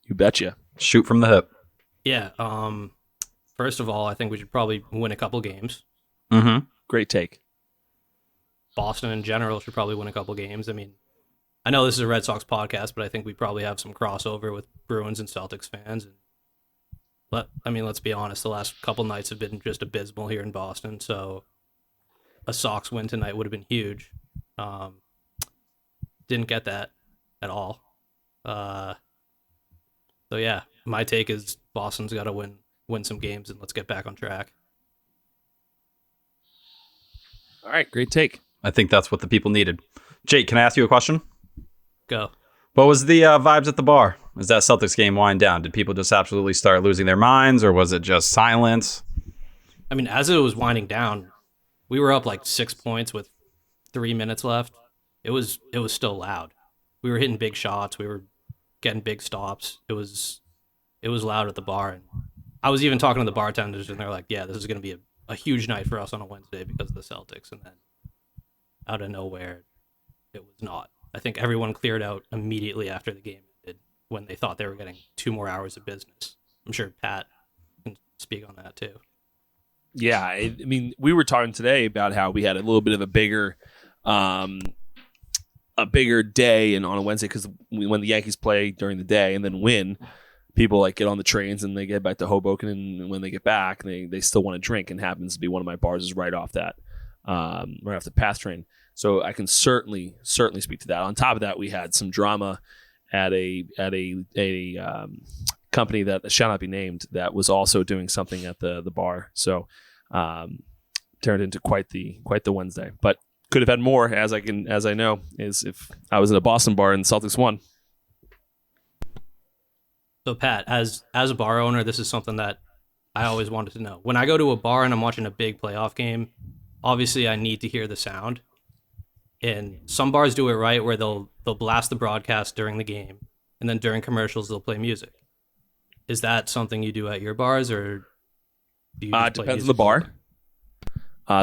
Speaker 2: You betcha.
Speaker 3: Shoot from the hip.
Speaker 4: Yeah. First of all, I think we should probably win a couple games.
Speaker 3: Mm-hmm.
Speaker 2: Great take.
Speaker 4: Boston in general should probably win a couple games. I mean, I know this is a Red Sox podcast, but I think we probably have some crossover with Bruins and Celtics fans. Let's be honest, the last couple nights have been just abysmal here in Boston, so a Sox win tonight would have been huge. Didn't get that at all. So yeah, my take is Boston's got to win some games, and let's get back on track.
Speaker 2: All right, great take.
Speaker 3: I think that's what the people needed. Jake, can I ask you a question?
Speaker 4: Go.
Speaker 3: What was the vibes at the bar? As that Celtics game wind down? Did people just absolutely start losing their minds, or was it just silence?
Speaker 4: I mean, as it was winding down, we were up like 6 points with 3 minutes left. It was still loud. We were hitting big shots. We were getting big stops. It was loud at the bar, and I was even talking to the bartenders, and they're like, "Yeah, this is going to be a huge night for us on a Wednesday because of the Celtics." And then out of nowhere, it was not. I think everyone cleared out immediately after the game ended when they thought they were getting 2 more hours of business. I'm sure Pat can speak on that too.
Speaker 2: Yeah, I mean, we were talking today about how we had a little bit of a bigger day and on a Wednesday because when the Yankees play during the day and then win, people like get on the trains and they get back to Hoboken, and when they get back, they still want to drink, and happens to be one of my bars is right off that, right off the PATH train. So I can certainly speak to that. On top of that, we had some drama at a company that shall not be named that was also doing something at the bar. So turned into quite the Wednesday. But could have had more, as I know, is if I was at a Boston bar and the Celtics won.
Speaker 4: So Pat, as a bar owner, this is something that I always wanted to know. When I go to a bar and I'm watching a big playoff game, obviously I need to hear the sound. And some bars do it right where they'll blast the broadcast during the game, and then during commercials they'll play music. Is that something you do at your bars, or do you just play
Speaker 2: depends on
Speaker 4: music?
Speaker 2: the bar.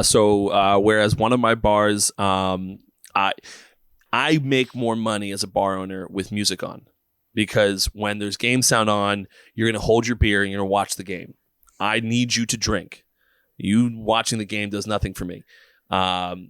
Speaker 2: So whereas one of my bars, I make more money as a bar owner with music on, because when there's game sound on, you're going to hold your beer and you're going to watch the game. I need you to drink. You watching the game does nothing for me.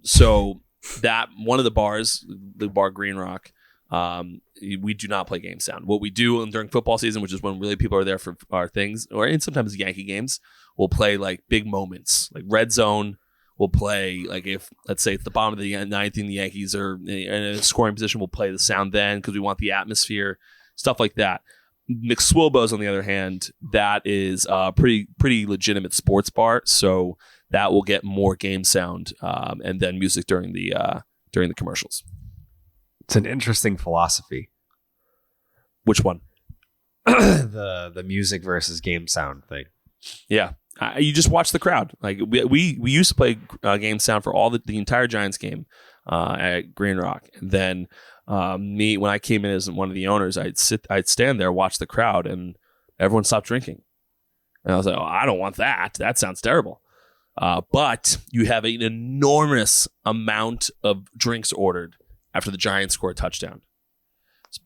Speaker 2: So that one of the bars, the bar Green Rock, we do not play game sound. What we do during football season, which is when really people are there for our things, and sometimes Yankee games, we'll play like big moments, like red zone. We'll play like if, let's say, at the bottom of the ninth and the Yankees are in a scoring position, we'll play the sound then because we want the atmosphere, stuff like that. McSwilbo's, on the other hand, that is a pretty legitimate sports bar, so that will get more game sound and then music during the commercials.
Speaker 1: It's an interesting philosophy.
Speaker 2: Which one?
Speaker 1: the music versus game sound thing.
Speaker 2: Yeah, You just watch the crowd. Like we used to play game sound for all the entire Giants game at Green Rock. And then when I came in as one of the owners, I'd stand there, watch the crowd, and everyone stopped drinking. And I was like, oh, I don't want that. That sounds terrible. But you have an enormous amount of drinks ordered after the Giants score a touchdown.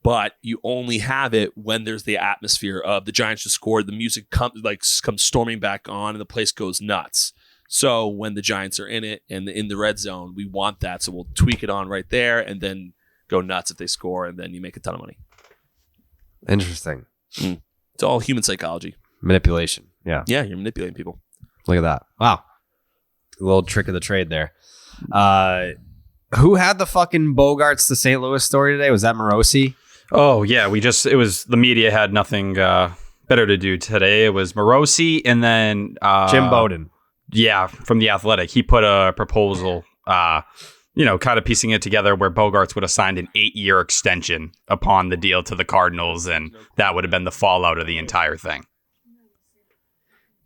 Speaker 2: But you only have it when there's the atmosphere of the Giants just scored, the music comes storming back on, and the place goes nuts. So when the Giants are in it and in the red zone, we want that. So we'll tweak it on right there and then go nuts if they score, and then you make a ton of money.
Speaker 1: Interesting.
Speaker 2: It's all human psychology.
Speaker 1: Manipulation. Yeah.
Speaker 2: Yeah, you're manipulating people.
Speaker 1: Look at that. Wow. A little trick of the trade there. Who had the fucking Bogaerts to St. Louis story today? Was that Morosi?
Speaker 3: Oh, yeah. It was the media had nothing better to do today. It was Morosi and then
Speaker 1: Jim Bowden.
Speaker 3: Yeah, from The Athletic. He put a proposal, kind of piecing it together where Bogaerts would have signed an 8-year extension upon the deal to the Cardinals, and that would have been the fallout of the entire thing.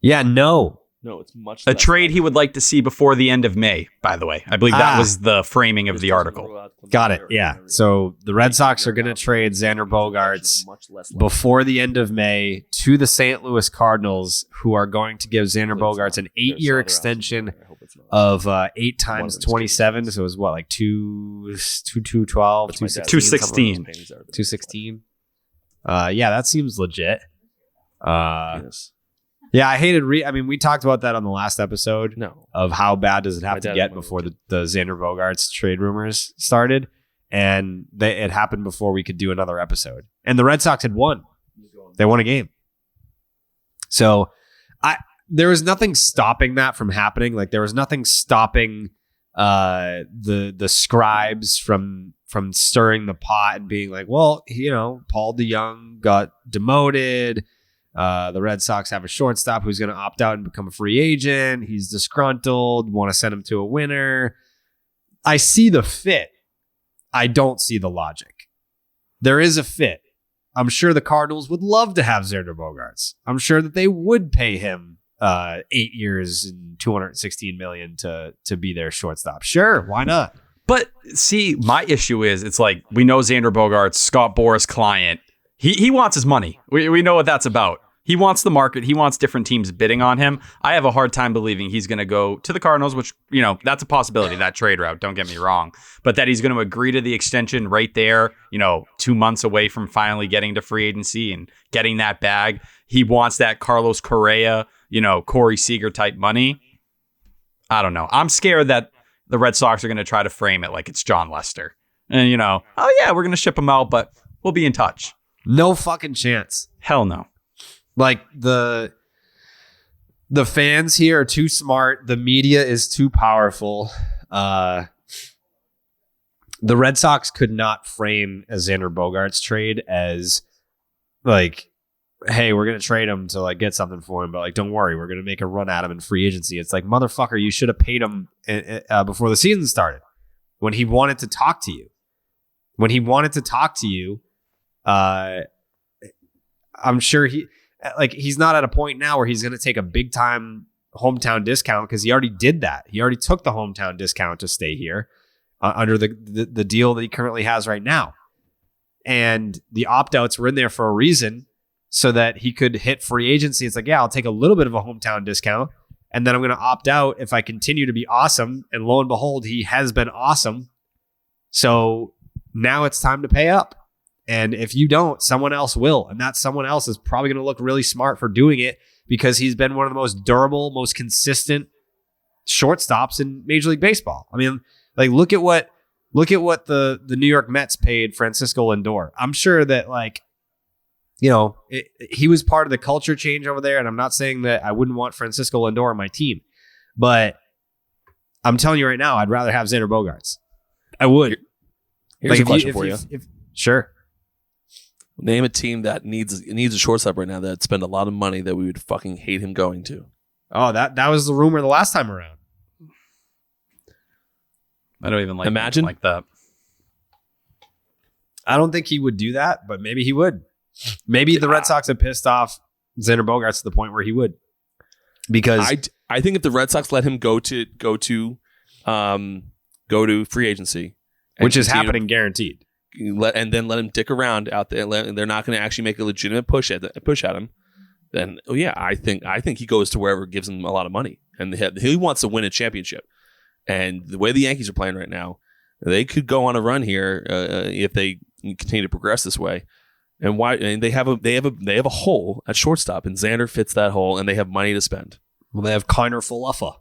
Speaker 1: Yeah, no.
Speaker 2: No, it's much
Speaker 3: a trade he would like to see before the end of May, by the way. I believe that was the framing of the article.
Speaker 1: Got it. Yeah. So the Red Sox are going to trade Xander Bogaerts before the end of May to the St. Louis Cardinals, who are going to give Xander Bogaerts an 8-year extension of 8 times 27. So it was what, like 212,
Speaker 3: 216.
Speaker 1: 216. Yeah, that seems legit. Yeah, I hated. We talked about that on the last episode.
Speaker 2: No,
Speaker 1: of how bad does it have to get before the Xander Bogaerts trade rumors started, and it happened before we could do another episode. And the Red Sox had won; they won a game. So, there was nothing stopping that from happening. Like there was nothing stopping the scribes from stirring the pot and being like, well, Paul DeYoung got demoted. The Red Sox have a shortstop who's going to opt out and become a free agent. He's disgruntled, want to send him to a winner. I see the fit. I don't see the logic. There is a fit. I'm sure the Cardinals would love to have Xander Bogaerts. I'm sure that they would pay him 8 years and $216 million to be their shortstop. Sure, why not?
Speaker 3: But see, my issue is it's like we know Xander Bogaerts, Scott Boras' client. He wants his money. We know what that's about. He wants the market. He wants different teams bidding on him. I have a hard time believing he's going to go to the Cardinals, which, that's a possibility, that trade route. Don't get me wrong. But that he's going to agree to the extension right there, 2 months away from finally getting to free agency and getting that bag. He wants that Carlos Correa, Corey Seager type money. I don't know. I'm scared that the Red Sox are going to try to frame it like it's John Lester. And, oh, yeah, we're going to ship him out, but we'll be in touch.
Speaker 1: No fucking chance.
Speaker 3: Hell no.
Speaker 1: Like the fans here are too smart. The media is too powerful. The Red Sox could not frame a Xander Bogaerts trade as like, hey, we're going to trade him to like get something for him. But like, don't worry, we're going to make a run at him in free agency. It's like, motherfucker, you should have paid him before the season started when he wanted to talk to you. I'm sure he's not at a point now where he's going to take a big time hometown discount because he already did that. He already took the hometown discount to stay here under the deal that he currently has right now. And the opt-outs were in there for a reason so that he could hit free agency. It's like, yeah, I'll take a little bit of a hometown discount and then I'm going to opt out if I continue to be awesome. And lo and behold, he has been awesome. So now it's time to pay up. And if you don't, someone else will. And that someone else is probably going to look really smart for doing it because he's been one of the most durable, most consistent shortstops in Major League Baseball. I mean, like look at what the New York Mets paid Francisco Lindor. I'm sure that he was part of the culture change over there. And I'm not saying that I wouldn't want Francisco Lindor on my team, but I'm telling you right now, I'd rather have Xander Bogaerts. I would.
Speaker 2: Here's a question for you.
Speaker 1: Sure.
Speaker 2: Name a team that needs a shortstop right now that spend a lot of money that we would fucking hate him going to.
Speaker 1: Oh, that was the rumor the last time around.
Speaker 3: I don't even like
Speaker 2: imagine
Speaker 3: like that.
Speaker 1: I don't think he would do that, but maybe he would. Maybe the Red Sox have pissed off Xander Bogaerts to the point where he would. Because
Speaker 2: I think if the Red Sox let him go to free agency,
Speaker 1: which is happening guaranteed,
Speaker 2: and then let him dick around out there, and they're not going to actually make a legitimate push at him, then I think he goes to wherever gives him a lot of money, and he wants to win a championship. And the way the Yankees are playing right now, they could go on a run here if they continue to progress this way. And they have a hole at shortstop, and Xander fits that hole, and they have money to spend.
Speaker 1: Well, they have Kiner Falefa.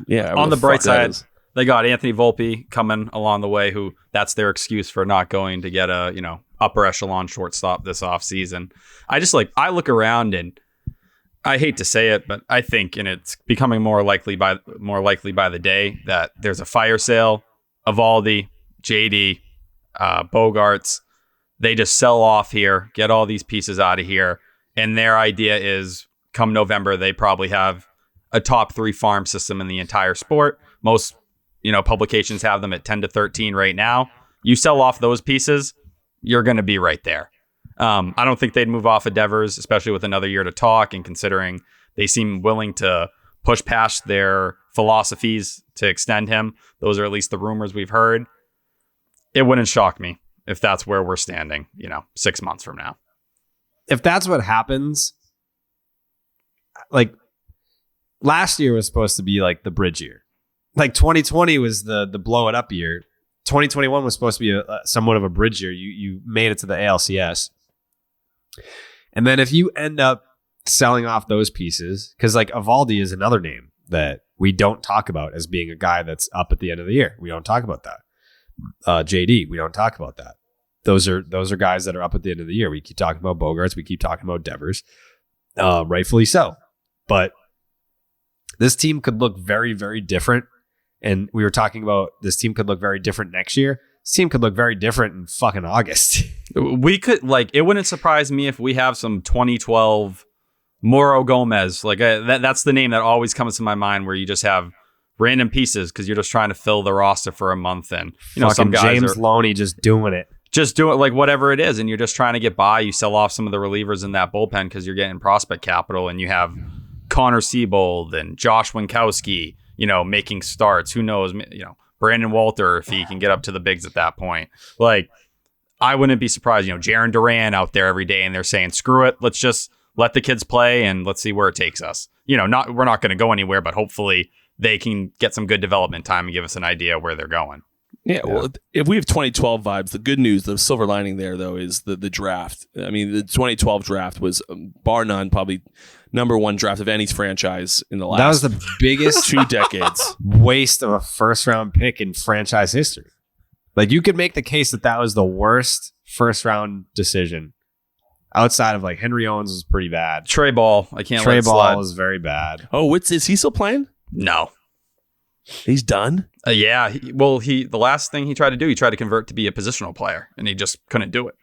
Speaker 2: Yeah.
Speaker 3: On the bright side, they got Anthony Volpe coming along the way, who that's their excuse for not going to get a upper echelon shortstop this offseason. I look around, and I hate to say it, but I think, and it's becoming more likely by the day, that there's a fire sale. Evaldi, JD, Bogaerts, they just sell off here, get all these pieces out of here, and their idea is come November they probably have a top 3 farm system in the entire sport. Most publications have them at 10 to 13 right now. You sell off those pieces, you're going to be right there. I don't think they'd move off of Devers, especially with another year to talk, and considering they seem willing to push past their philosophies to extend him. Those are at least the rumors we've heard. It wouldn't shock me if that's where we're standing, 6 months from now.
Speaker 1: If that's what happens, like last year was supposed to be like the bridge year. Like 2020 was the blow it up year. 2021 was supposed to be somewhat of a bridge year. You made it to the ALCS. And then if you end up selling off those pieces, because like Evaldi is another name that we don't talk about as being a guy that's up at the end of the year. We don't talk about that. JD, we don't talk about that. Those are guys that are up at the end of the year. We keep talking about Bogaerts. We keep talking about Devers. Rightfully so. But this team could look very, very different. And we were talking about this team could look very different next year. This team could look very different in fucking August.
Speaker 3: We could, it wouldn't surprise me if we have some 2012 Moro Gomez. That's the name that always comes to my mind, where you just have random pieces because you're just trying to fill the roster for a month. And, some guys
Speaker 1: James Loney just doing it.
Speaker 3: Just do it, like whatever it is. And you're just trying to get by. You sell off some of the relievers in that bullpen because you're getting prospect capital, and you have Connor Siebold and Josh Winkowski, making starts. Who knows, Brandon Walter, if he can get up to the bigs at that point. I wouldn't be surprised, Jaron Duran out there every day, and they're saying, screw it, let's just let the kids play and let's see where it takes us. We're not going to go anywhere, but hopefully they can get some good development time and give us an idea where they're going.
Speaker 2: Yeah, well, if we have 2012 vibes, the good news, the silver lining there, though, is the draft. I mean, the 2012 draft was, bar none, probably number one draft of any franchise in the last
Speaker 1: that was the biggest
Speaker 2: 2 decades
Speaker 1: waste of a first round pick in franchise history. You could make the case that was the worst first round decision. Outside of Henry Owens was pretty bad.
Speaker 3: Trey Ball, I can't
Speaker 1: Trey
Speaker 3: let it
Speaker 1: Ball
Speaker 3: slide.
Speaker 1: was very bad.
Speaker 2: Oh, is he still playing?
Speaker 3: No.
Speaker 2: He's done?
Speaker 3: Yeah. The last thing he tried to do, he tried to convert to be a positional player, and he just couldn't do it.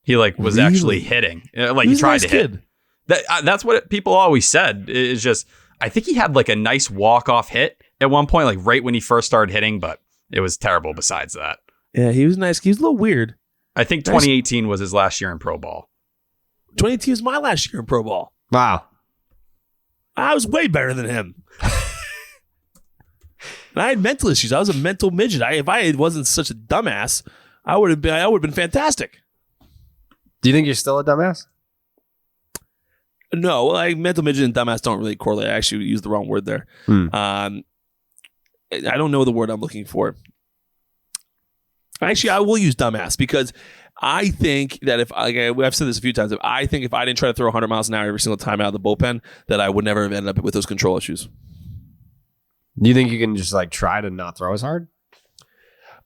Speaker 3: He was
Speaker 2: Really?
Speaker 3: actually hitting. He
Speaker 2: He's
Speaker 3: tried
Speaker 2: a nice
Speaker 3: to
Speaker 2: kid.
Speaker 3: hit. That's what people always said. It's just, I think he had a nice walk-off hit at one point, right when he first started hitting, but it was terrible besides that.
Speaker 2: Yeah, he was nice. He was a little weird.
Speaker 3: I think 2018 was his last year in pro ball.
Speaker 2: 2018 was my last year in pro ball.
Speaker 1: Wow.
Speaker 2: I was way better than him. And I had mental issues. I was a mental midget. If I wasn't such a dumbass, I would have been fantastic.
Speaker 1: Do you think you're still a dumbass?
Speaker 2: No, mental midget and dumbass don't really correlate. I actually used the wrong word there. I don't know the word I'm looking for. Actually, I will use dumbass because I think that I've said this a few times, if I didn't try to throw 100 miles an hour every single time out of the bullpen, that I would never have ended up with those control issues.
Speaker 1: Do you think you can just try to not throw as hard?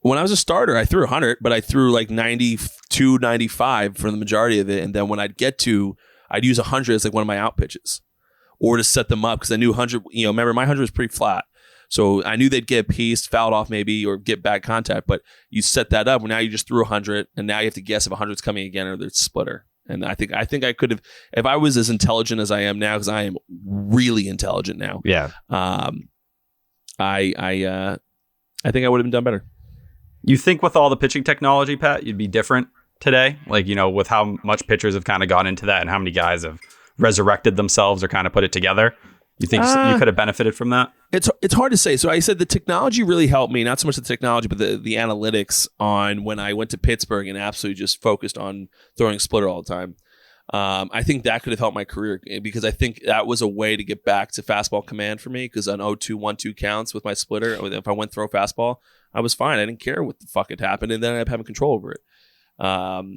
Speaker 2: When I was a starter, I threw 100, but I threw 92, 95 for the majority of it. And then when I'd use 100 as one of my out pitches or to set them up because I knew 100, remember my 100 was pretty flat. So I knew they'd get pieced, fouled off maybe, or get bad contact. But you set that up. Well, now you just threw 100, and now you have to guess if 100's coming again or it's splitter. And I think I could have, if I was as intelligent as I am now, because I am really intelligent now.
Speaker 1: Yeah.
Speaker 2: I think I would have been done better.
Speaker 3: You think with all the pitching technology, Pat, you'd be different today? With how much pitchers have kind of gone into that and how many guys have resurrected themselves or kind of put it together. You think you could have benefited from that?
Speaker 2: It's hard to say. So I said the technology really helped me. Not so much the technology, but the analytics on when I went to Pittsburgh and absolutely just focused on throwing splitter all the time. I think that could have helped my career because I think that was a way to get back to fastball command for me because on 0-2, 1-2 counts with my splitter, if I went throw fastball, I was fine. I didn't care what the fuck had happened, and then I'd have control over it.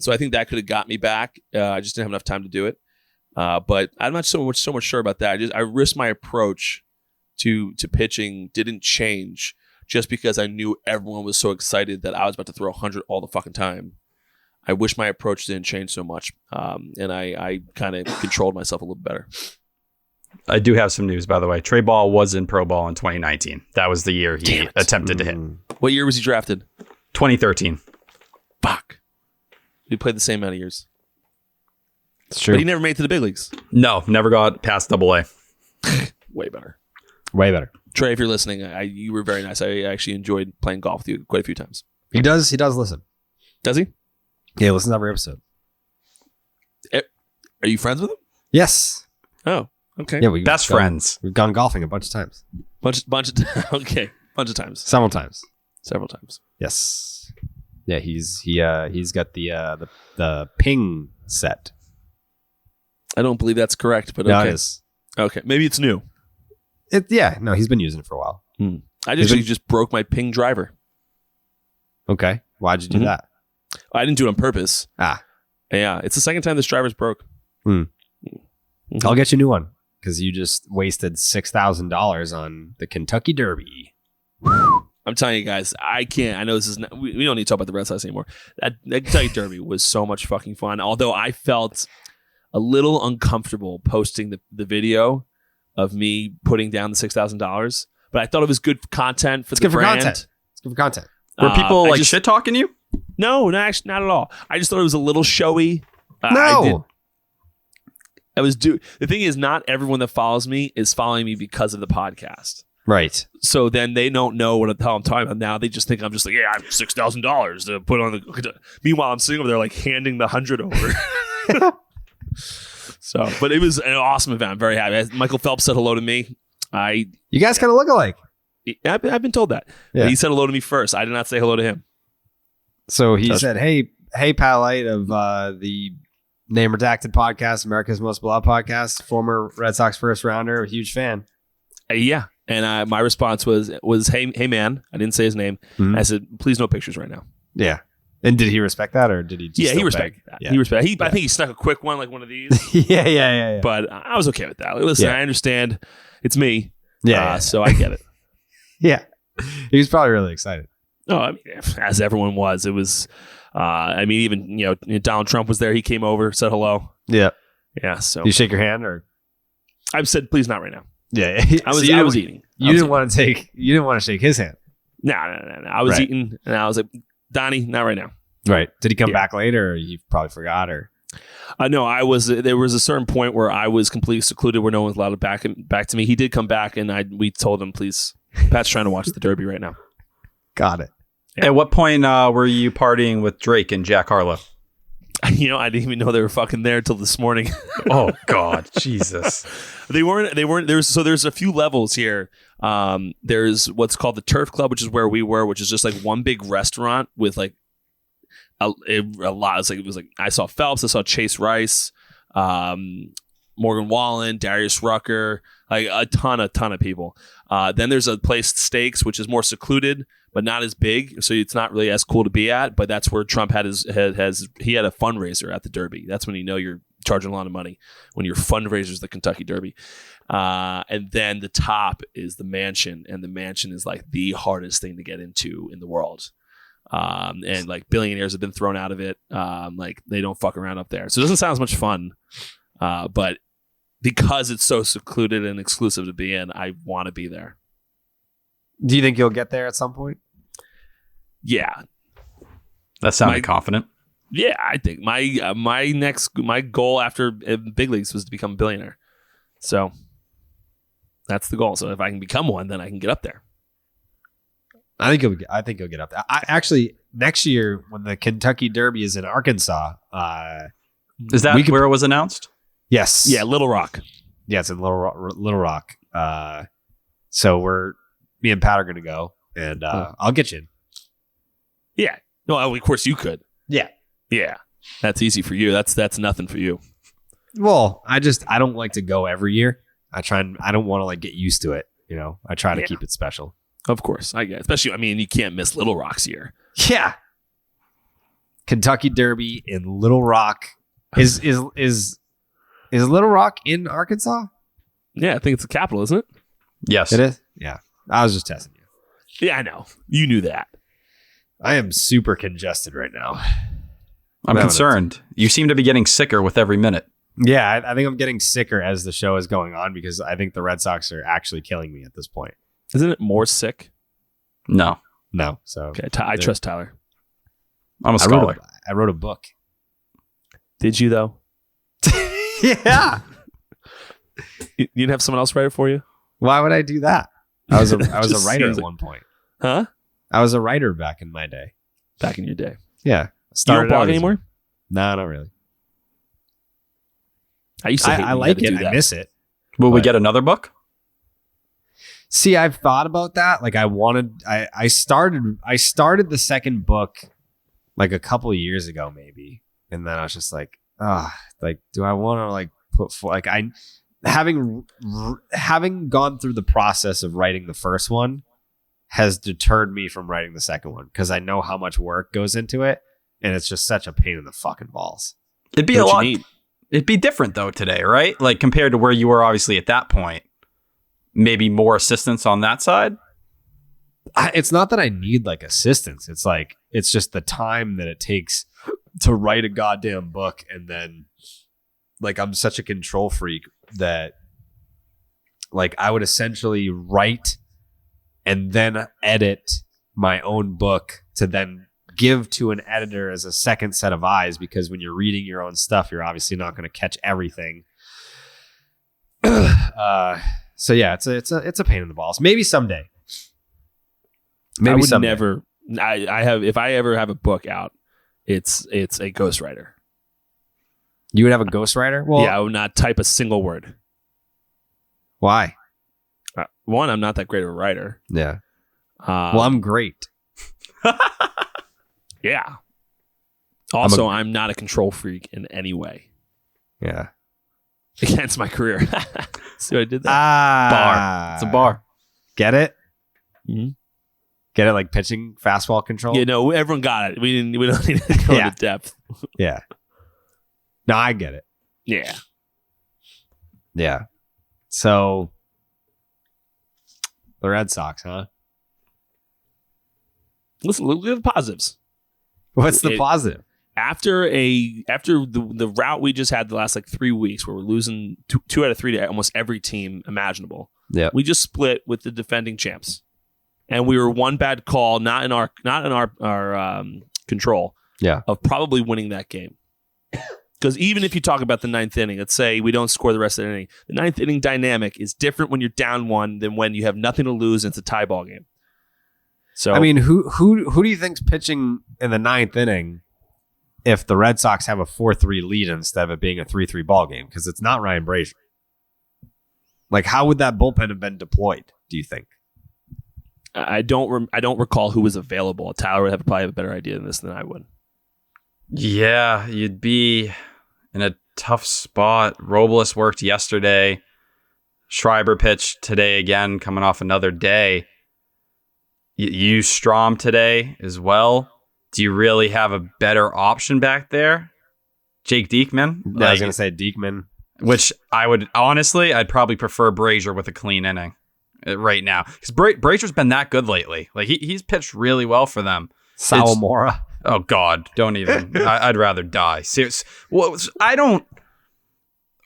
Speaker 2: So I think that could have got me back. I just didn't have enough time to do it. But I'm not so much sure about that. I risked my approach to pitching didn't change just because I knew everyone was so excited that I was about to throw 100 all the fucking time. I wish my approach didn't change so much, and I kind of controlled myself a little better. I
Speaker 3: do have some news, by the way. Trey Ball was in Pro Ball in 2019. That was the year he attempted to hit.
Speaker 2: What year was he drafted?
Speaker 3: 2013.
Speaker 2: Fuck. We played the same amount of years.
Speaker 1: It's true.
Speaker 2: But he never made it to the big leagues.
Speaker 3: No, never got past AA.
Speaker 2: Way better.
Speaker 1: Way better.
Speaker 2: Trey, if you're listening, you were very nice. I actually enjoyed playing golf with you quite a few times.
Speaker 1: He does listen.
Speaker 2: Does he?
Speaker 1: Yeah, he listens to every episode.
Speaker 2: Are you friends with him?
Speaker 1: Yes.
Speaker 2: Oh, okay.
Speaker 3: Yeah, best friends.
Speaker 1: We've gone golfing a bunch of times.
Speaker 2: Bunch of times.
Speaker 1: Several times.
Speaker 2: Yes.
Speaker 1: Yeah, he's got the ping set.
Speaker 2: I don't believe that's correct, but
Speaker 1: no,
Speaker 2: okay.
Speaker 1: It is.
Speaker 2: Okay, maybe it's new.
Speaker 1: He's been using it for a while.
Speaker 2: I just broke my ping driver.
Speaker 1: Okay, why'd you do that?
Speaker 2: I didn't do it on purpose. Yeah, it's the second time this driver's broke.
Speaker 1: I'll get you a new one because you just wasted $6,000 on the Kentucky Derby.
Speaker 2: I'm telling you guys, I can't. I know this is not, we don't need to talk about the Red Sox anymore. That Kentucky Derby was so much fucking fun. Although I felt a little uncomfortable posting the video of me putting down the $6,000, but I thought it was good content for the brand.
Speaker 1: It's good for content.
Speaker 3: Were people shit talking you?
Speaker 2: No, actually, not at all. I just thought it was a little showy.
Speaker 1: No.
Speaker 2: The thing is, not everyone that follows me is following me because of the podcast.
Speaker 1: Right.
Speaker 2: So then they don't know what the hell I'm talking about now. They just think I'm just like, yeah, I have $6,000 to put on the. Meanwhile, I'm sitting over there like handing the 100 over. So, but it was an awesome event. I'm very happy. Michael Phelps said hello to me.
Speaker 1: You guys kind of look alike.
Speaker 2: I've been told that.
Speaker 1: Yeah.
Speaker 2: He said hello to me first. I did not say hello to him.
Speaker 1: So he said, hey, Palite of the Name Redacted podcast, America's Most Beloved podcast, former Red Sox first rounder, a huge fan.
Speaker 2: Yeah. And my response was, hey man. I didn't say his name. I said, please no pictures right now.
Speaker 1: Yeah. And did he respect that, or did he just
Speaker 2: he respected that. Yeah. He respected. I think he snuck a quick one, like one of these.
Speaker 1: Yeah.
Speaker 2: But I was okay with that. Listen, I understand. It's me.
Speaker 1: Yeah.
Speaker 2: So I get it.
Speaker 1: Yeah. He was probably really excited.
Speaker 2: No, I mean, as everyone was. It was, even, Donald Trump was there. He came over, said hello.
Speaker 1: Yeah.
Speaker 2: Yeah. So
Speaker 1: you shake your hand, or?
Speaker 2: I said, please not right now.
Speaker 1: Yeah.
Speaker 2: I was eating.
Speaker 1: You didn't want to shake his hand.
Speaker 2: No. I was eating, and I was like, Donnie, not right now.
Speaker 1: Right. Did he come back later, or you probably forgot, or?
Speaker 2: No, there was a certain point where I was completely secluded where no one's allowed to back to me. He did come back, and we told him, please, Pat's trying to watch the Derby right now.
Speaker 1: Got it.
Speaker 3: Yeah. At what point were you partying with Drake and Jack Harlow?
Speaker 2: I didn't even know they were fucking there till this morning.
Speaker 3: Oh God, Jesus.
Speaker 2: They weren't. There's a few levels here. There's what's called the Turf Club, which is where we were, which is just like one big restaurant with like a lot. It was like I saw Phelps, I saw Chase Rice, Morgan Wallen, Darius Rucker, like a ton of people. Then there's a place, Steaks, which is more secluded but not as big, so it's not really as cool to be at. But that's where Trump had he had a fundraiser at the Derby. That's when you're charging a lot of money, when your fundraiser's the Kentucky Derby. And then the top is the mansion, and the mansion is like the hardest thing to get into in the world. And like billionaires have been thrown out of it. Like they don't fuck around up there. So it doesn't sound as much fun. But because it's so secluded and exclusive to be in, I want to be there.
Speaker 1: Do you think you'll get there at some point?
Speaker 2: Yeah.
Speaker 3: That sounded confident.
Speaker 2: Yeah, I think my goal after big leagues was to become a billionaire. So that's the goal. So if I can become one, then I can get up there.
Speaker 1: I think you'll get up there. Actually, next year when the Kentucky Derby is in Arkansas,
Speaker 3: is that where it was announced?
Speaker 1: Yes.
Speaker 2: Yeah, Little Rock.
Speaker 1: Yeah, it's in Little Rock. So me and Pat are going to go, and I'll get you in.
Speaker 2: Yeah. No, of course you could.
Speaker 1: Yeah.
Speaker 2: Yeah. That's easy for you. That's nothing for you.
Speaker 1: Well, I don't like to go every year. I don't want to like get used to it. You know, I try to keep it special.
Speaker 2: Of course. I get it. Especially, I mean, you can't miss Little Rock's year.
Speaker 1: Yeah. Kentucky Derby in Little Rock. Is Little Rock in Arkansas?
Speaker 2: Yeah, I think it's the capital, isn't it?
Speaker 3: Yes.
Speaker 1: It is? Yeah. I was just testing you.
Speaker 2: Yeah, I know. You knew that.
Speaker 1: I am super congested right now.
Speaker 3: I'm concerned. You seem to be getting sicker with every minute.
Speaker 1: Yeah, I think I'm getting sicker as the show is going on because I think the Red Sox are actually killing me at this point.
Speaker 2: Isn't it more sick?
Speaker 3: No.
Speaker 1: So
Speaker 2: Okay, I trust Tyler.
Speaker 3: I'm a scholar.
Speaker 1: I wrote a book.
Speaker 2: Did you, though?
Speaker 1: Yeah.
Speaker 2: You didn't have someone else write it for you?
Speaker 1: Why would I do that? I was a writer at
Speaker 2: seems
Speaker 1: one point.
Speaker 2: Huh?
Speaker 1: I was a writer back in my day.
Speaker 2: Back in your day.
Speaker 1: Yeah.
Speaker 2: You don't blog anymore?
Speaker 1: No, not really.
Speaker 2: I used to hate
Speaker 1: I
Speaker 2: when you
Speaker 1: like
Speaker 2: had to
Speaker 1: it.
Speaker 2: do
Speaker 1: I
Speaker 2: that.
Speaker 1: miss it.
Speaker 3: Will we
Speaker 1: But-
Speaker 3: get another book?
Speaker 1: See, I've thought about that. Like I started the second book like a couple of years ago, maybe. And then I was just like, like, do I want to like put for like having gone through the process of writing the first one has deterred me from writing the second one because I know how much work goes into it, and it's just such a pain in the fucking balls.
Speaker 3: It'd be
Speaker 2: What
Speaker 3: a
Speaker 2: you
Speaker 3: lot.
Speaker 2: need?
Speaker 3: It'd be different though today, right? Like compared to where you were obviously at that point. Maybe more assistance on that side.
Speaker 1: It's not that I need like assistance. It's like it's just the time that it takes to write a goddamn book, and then like I'm such a control freak that like I would essentially write and then edit my own book to then give to an editor as a second set of eyes, because when you're reading your own stuff, you're obviously not going to catch everything. So yeah, it's a pain in the balls. Maybe someday.
Speaker 2: I would
Speaker 1: someday.
Speaker 2: never. I have. If I ever have a book out, it's a ghostwriter.
Speaker 1: You would have a ghostwriter? Well,
Speaker 2: Yeah, I would not type a single word.
Speaker 1: why?
Speaker 2: One, I'm not that great of a writer.
Speaker 1: Yeah. Well, I'm great.
Speaker 2: Yeah. Also, I'm not a control freak in any way.
Speaker 1: Yeah.
Speaker 2: Against my career. See what I did there?
Speaker 3: Bar. It's a bar.
Speaker 1: Get it?
Speaker 2: Mhm.
Speaker 1: Get it like pitching fastball control?
Speaker 2: You know, everyone got it. We don't need to go
Speaker 1: Yeah.
Speaker 2: into depth.
Speaker 1: Yeah. No, I get it.
Speaker 2: Yeah.
Speaker 1: Yeah. So the Red Sox, huh?
Speaker 2: Listen, look at the positives.
Speaker 1: What's the
Speaker 2: It-
Speaker 1: positive?
Speaker 2: After the route we just had the last like 3 weeks, where we're losing two out of three to almost every team imaginable,
Speaker 1: Yeah.
Speaker 2: we just split with the defending champs, and we were one bad call, not in our control, of probably winning that game. Because even if you talk about the ninth inning, let's say we don't score the rest of the inning, the ninth inning dynamic is different when you're down one than when you have nothing to lose and it's a tie ball game. So
Speaker 1: I mean, who do you think's pitching in the ninth inning if the Red Sox have a 4-3 lead instead of it being a 3-3 ball game? Because it's not Ryan Brazier. Like, how would that bullpen have been deployed, do you think?
Speaker 2: I don't recall who was available. Tyler would probably have a better idea than this than I would.
Speaker 3: Yeah, you'd be in a tough spot. Robles worked yesterday. Schreiber pitched today again, coming off another day. You use Strom today as well. Do you really have a better option back there? Jake Diekman?
Speaker 1: I was going to say Diekman.
Speaker 3: Which I would, honestly, I'd probably prefer Brazier with a clean inning right now. Because Brazier's been that good lately. Like he's pitched really well for them.
Speaker 1: Sawamura.
Speaker 3: Oh God, don't even. I'd rather die. Seriously. Well,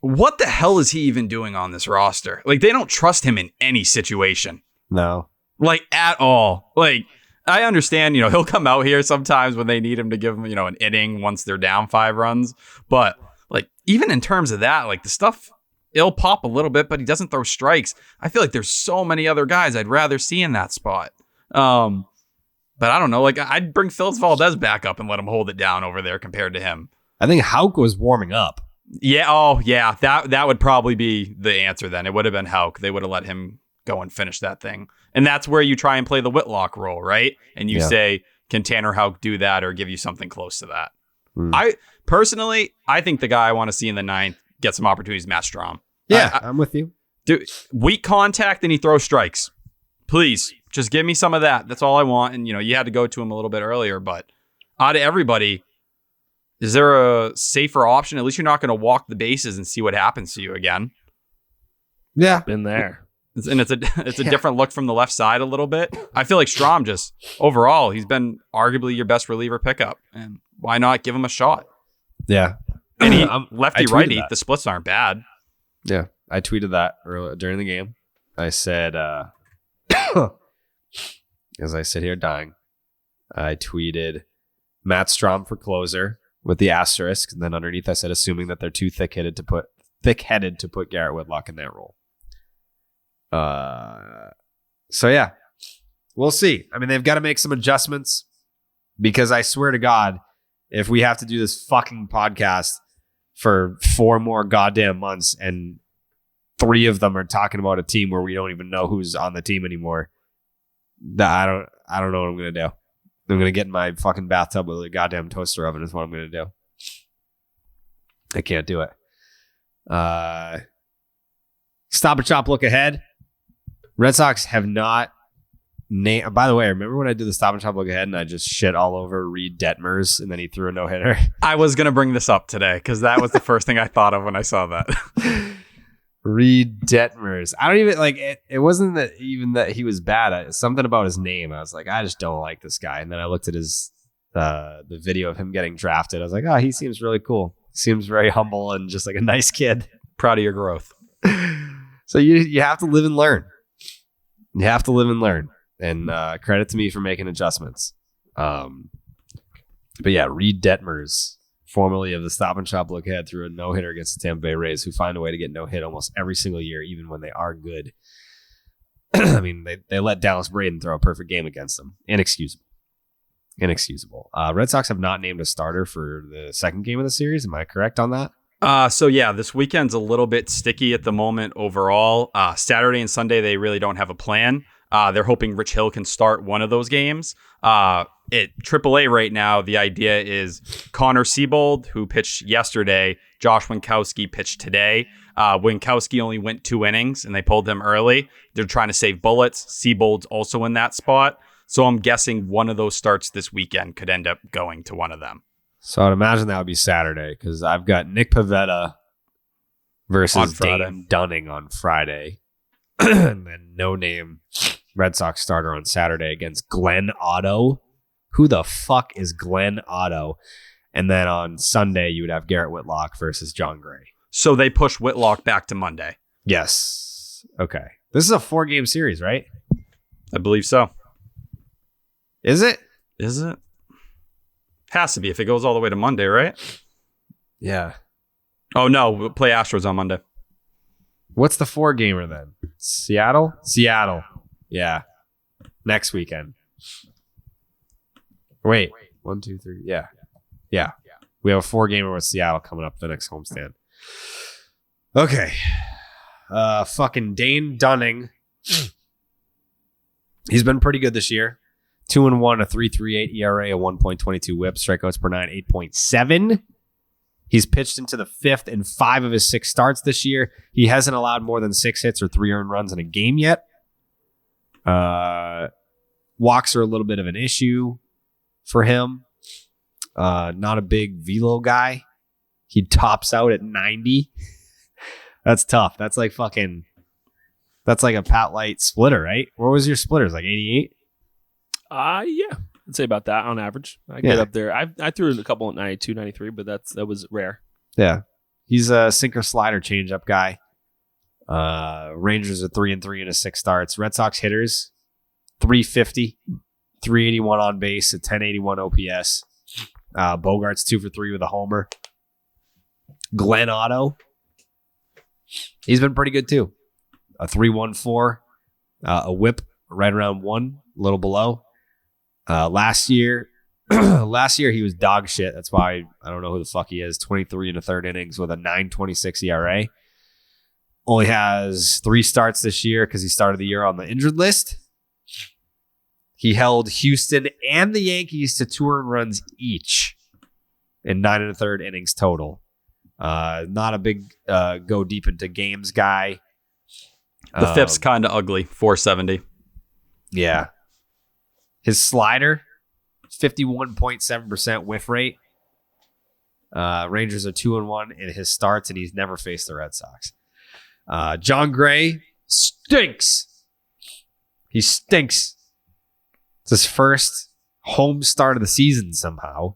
Speaker 3: what the hell is he even doing on this roster? Like they don't trust him in any situation.
Speaker 1: No.
Speaker 3: Like at all. Like I understand, he'll come out here sometimes when they need him to give him, an inning once they're down 5 runs. But like even in terms of that, like the stuff, it'll pop a little bit, but he doesn't throw strikes. I feel like there's so many other guys I'd rather see in that spot. But I don't know. Like I'd bring Phillips Valdez back up and let him hold it down over there compared to him.
Speaker 1: I think Houck was warming up.
Speaker 3: Yeah. Oh, yeah. That would probably be the answer then. It would have been Houck. They would have let him go and finish that thing. And that's where you try and play the Whitlock role, right? And you say, can Tanner Houck do that or give you something close to that? I think the guy I want to see in the ninth get some opportunities, Matt Strom.
Speaker 1: Yeah, I'm with you.
Speaker 3: Dude, weak contact and he throws strikes. Please, just give me some of that. That's all I want. And, you had to go to him a little bit earlier, but out of everybody, is there a safer option? At least you're not going to walk the bases and see what happens to you again.
Speaker 1: Yeah.
Speaker 2: Been there.
Speaker 3: And it's a different look from the left side a little bit. I feel like Strom just, overall, he's been arguably your best reliever pickup. And why not give him a shot?
Speaker 1: Yeah.
Speaker 3: And lefty-righty, the splits aren't bad.
Speaker 1: Yeah. I tweeted that earlier during the game. I said, as I sit here dying, I tweeted Matt Strom for closer with the asterisk. And then underneath I said, assuming that they're too thick-headed to put Garrett Whitlock in that role. So yeah, we'll see. I mean, they've got to make some adjustments because I swear to God, if we have to do this fucking podcast for 4 more goddamn months and 3 of them are talking about a team where we don't even know who's on the team anymore, I don't know what I'm going to do. I'm going to get in my fucking bathtub with a goddamn toaster oven is what I'm going to do. I can't do it. Stop and Chop look ahead. Red Sox have not named. By the way, remember when I did the Stop and Chop look ahead and I just shit all over Reed Detmers and then he threw a no-hitter?
Speaker 3: I was going to bring this up today because that was the first thing I thought of when I saw that.
Speaker 1: Reed Detmers. I don't even like it. It wasn't that even that he was bad. Something about his name. I was like, I just don't like this guy. And then I looked at his the video of him getting drafted. I was like, oh, he seems really cool. Seems very humble and just like a nice kid.
Speaker 3: Proud of your growth.
Speaker 1: So you have to live and learn. You have to live and learn. And credit to me for making adjustments. But yeah, Reed Detmers, formerly of the Stop and Shop look ahead, threw a no-hitter against the Tampa Bay Rays, who find a way to get no-hit almost every single year, even when they are good. I mean, they let Dallas Braden throw a perfect game against them. Inexcusable. Red Sox have not named a starter for the second game of the series. Am I correct on that?
Speaker 3: So yeah, this weekend's a little bit sticky at the moment overall. Saturday and Sunday, they really don't have a plan. They're hoping Rich Hill can start one of those games. At AAA right now, the idea is Connor Siebold, who pitched yesterday, Josh Winkowski pitched today. Winkowski only went 2 innings and they pulled him early. They're trying to save bullets. Siebold's also in that spot. So I'm guessing one of those starts this weekend could end up going to one of them.
Speaker 1: So I'd imagine that would be Saturday because I've got Nick Pivetta versus Dane Dunning on Friday. And then no-name Red Sox starter on Saturday against Glenn Otto. Who the fuck is Glenn Otto? And then on Sunday, you would have Garrett Whitlock versus John Gray.
Speaker 3: So they push Whitlock back to Monday.
Speaker 1: Yes. Okay. This is a 4-game series, right?
Speaker 3: I believe so.
Speaker 1: Is it?
Speaker 3: Is it? Has to be if it goes all the way to Monday, right?
Speaker 1: Yeah.
Speaker 3: Oh, no. We'll play Astros on Monday.
Speaker 1: What's the 4-gamer then? Seattle? Seattle. Yeah. Next weekend. Wait. 1, 2, 3. Yeah. Yeah. We have a 4-gamer with Seattle coming up the next homestand. Okay. Fucking Dane Dunning. He's been pretty good this year. 2-1, a 3.38 ERA, a 1.22 WHIP, strikeouts per 9, 8.7. He's pitched into the 5th in 5 of his 6 starts this year. He hasn't allowed more than 6 hits or 3 earned runs in a game yet. Walks are a little bit of an issue for him. Not a big velo guy. He tops out at 90. That's tough. That's like a Pat Light splitter, right? What was your splitters? Like 88?
Speaker 2: Yeah. I'd say about that on average. I get up there. I threw a couple at 92, 93, but that was rare.
Speaker 1: Yeah. He's a sinker slider changeup guy. Rangers are 3-3 in his 6 starts. Red Sox hitters, 350, 381 on base, a 1081 OPS. Bogaerts 2 for 3 with a homer. Glenn Otto, he's been pretty good too. A 3.14, a WHIP right around 1, a little below. Last year, Last year he was dog shit. That's why I don't know who the fuck he is. 23 in the third innings with a 9.26 ERA. Only has 3 starts this year because he started the year on the injured list. He held Houston and the Yankees to 2 earned runs each in 9 and a third innings total. Not a big go deep into games guy.
Speaker 3: The FIP's kind of ugly, 470.
Speaker 1: Yeah. His slider, 51.7% whiff rate. Rangers are 2-1 in his starts, and he's never faced the Red Sox. John Gray stinks. He stinks. It's his first home start of the season somehow.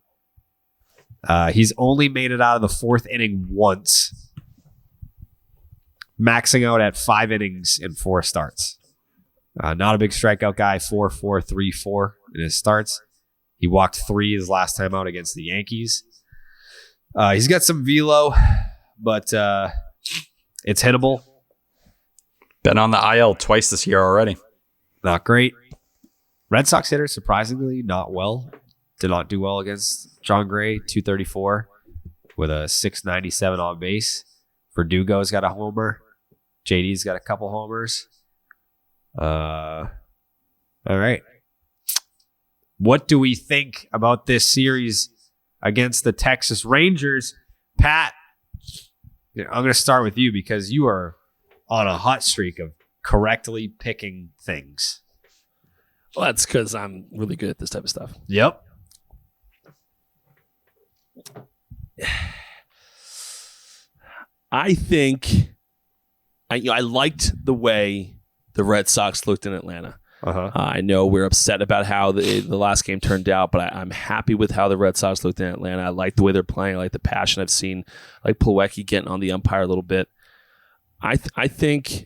Speaker 1: He's only made it out of the 4th inning once, maxing out at 5 innings in 4 starts. Not a big strikeout guy, 4.434 in his starts. He walked 3 his last time out against the Yankees. He's got some velo, but it's hittable.
Speaker 3: Been on the IL twice this year already.
Speaker 1: Not great. Red Sox hitter, surprisingly, not well. Did not do well against John Gray, 234 with a 697 on base. Verdugo's got a homer. JD's got a couple homers. All right. What do we think about this series against the Texas Rangers? Pat, I'm going to start with you because you are on a hot streak of correctly picking things.
Speaker 2: Well, that's because I'm really good at this type of stuff.
Speaker 1: Yep.
Speaker 2: I think I liked the way the Red Sox looked in Atlanta. I know we're upset about how the last game turned out, but I'm happy with how the Red Sox looked in Atlanta. I like the way they're playing. I like the passion I've seen. I like Plawecki getting on the umpire a little bit. I think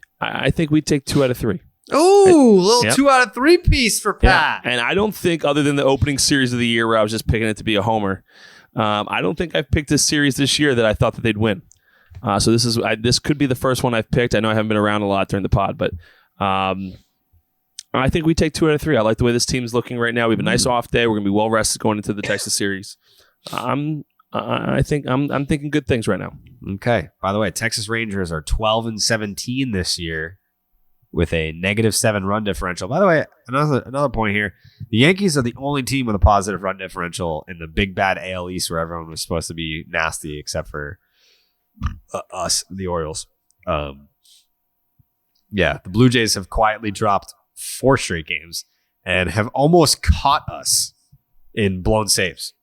Speaker 2: we take 2 out of 3.
Speaker 1: Ooh, little 2 out of 3 piece for Pat.
Speaker 2: Yeah. And I don't think, other than the opening series of the year where I was just picking it to be a homer, I don't think I've picked a series this year that I thought that they'd win. So this could be the first one I've picked. I know I haven't been around a lot during the pod, but I think we take 2 out of 3. I like the way this team's looking right now. We have a nice off day. We're gonna be well rested going into the Texas series. I'm thinking good things right now.
Speaker 1: Okay. By the way, Texas Rangers are 12-17 this year with a -7 run differential. By the way, another point here: the Yankees are the only team with a positive run differential in the big bad AL East, where everyone was supposed to be nasty except for us, the Orioles. Yeah, the Blue Jays have quietly dropped 4 straight games and have almost caught us in blown saves.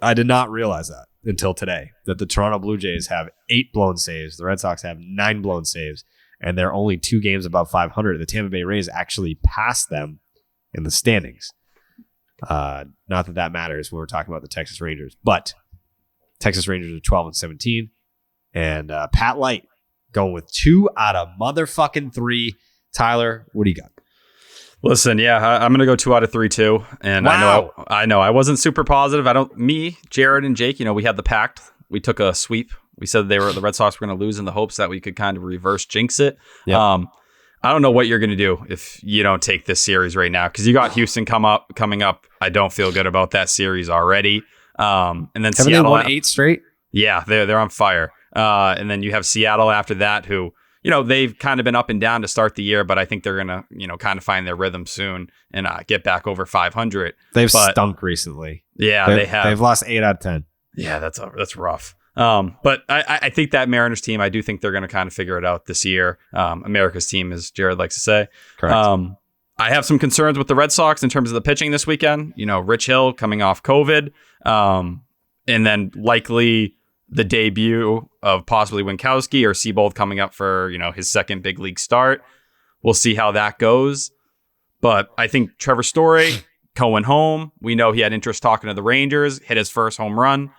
Speaker 1: I did not realize that until today, that the Toronto Blue Jays have 8 blown saves. The Red Sox have 9 blown saves, and they're only 2 games above 500. The Tampa Bay Rays actually passed them in the standings. Not that matters when we're talking about the Texas Rangers, but Texas Rangers are 12-17, and Pat Light going with 2 out of motherfucking 3. Tyler, what do you got?
Speaker 3: Listen, yeah, I'm going to go 2 out of 3 too. And
Speaker 1: wow.
Speaker 3: I know I wasn't super positive. Jared and Jake, we had the pact. We took a sweep. We said the Red Sox were going to lose in the hopes that we could kind of reverse jinx it. Yep. I don't know what you're going to do if you don't take this series right now, because you got Houston coming up. I don't feel good about that series already. And then
Speaker 1: haven't
Speaker 3: Seattle
Speaker 1: they won 8 straight?
Speaker 3: Yeah, they're on fire. And then you have Seattle after that, who, they've kind of been up and down to start the year, but I think they're going to, kind of find their rhythm soon and get back over 500.
Speaker 1: They've stunk recently.
Speaker 3: Yeah, they have.
Speaker 1: They've lost 8 out of 10.
Speaker 3: Yeah, that's rough. But I think that Mariners team, I do think they're going to kind of figure it out this year. America's team, as Jared likes to say.
Speaker 1: Correct.
Speaker 3: I have some concerns with the Red Sox in terms of the pitching this weekend. Rich Hill coming off COVID, and then likely the debut of possibly Winkowski or Seabold coming up for, his second big league start. We'll see how that goes. But I think Trevor Story going home. We know he had interest talking to the Rangers, hit his first home run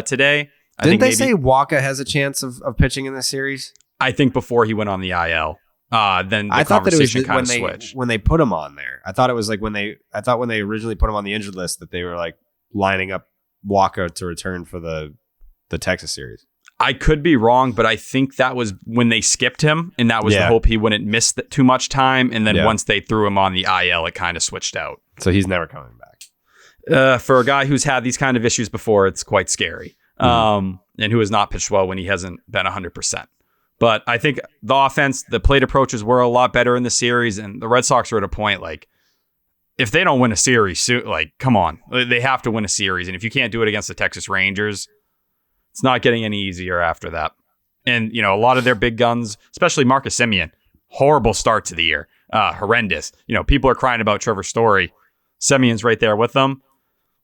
Speaker 3: today.
Speaker 1: Didn't they say Walker has a chance of pitching in this series?
Speaker 3: I think before he went on the IL. Then the
Speaker 1: I thought that it was
Speaker 3: switched.
Speaker 1: when they put him on there. I thought it was like when they originally put him on the injured list that they were like lining up Walker to return for the Texas series.
Speaker 3: I could be wrong, but I think that was when they skipped him, and that was the hope he wouldn't miss too much time. And then once they threw him on the IL, it kind of switched out.
Speaker 1: So he's never coming back.
Speaker 3: for a guy who's had these kind of issues before, it's quite scary. And who has not pitched well when he hasn't been 100%. But I think the offense, the plate approaches were a lot better in the series, and the Red Sox are at a point like, if they don't win a series, like, come on, they have to win a series. And if you can't do it against the Texas Rangers, it's not getting any easier after that. And, a lot of their big guns, especially Marcus Semien, horrible start to the year. Horrendous. People are crying about Trevor Story. Semien's right there with them.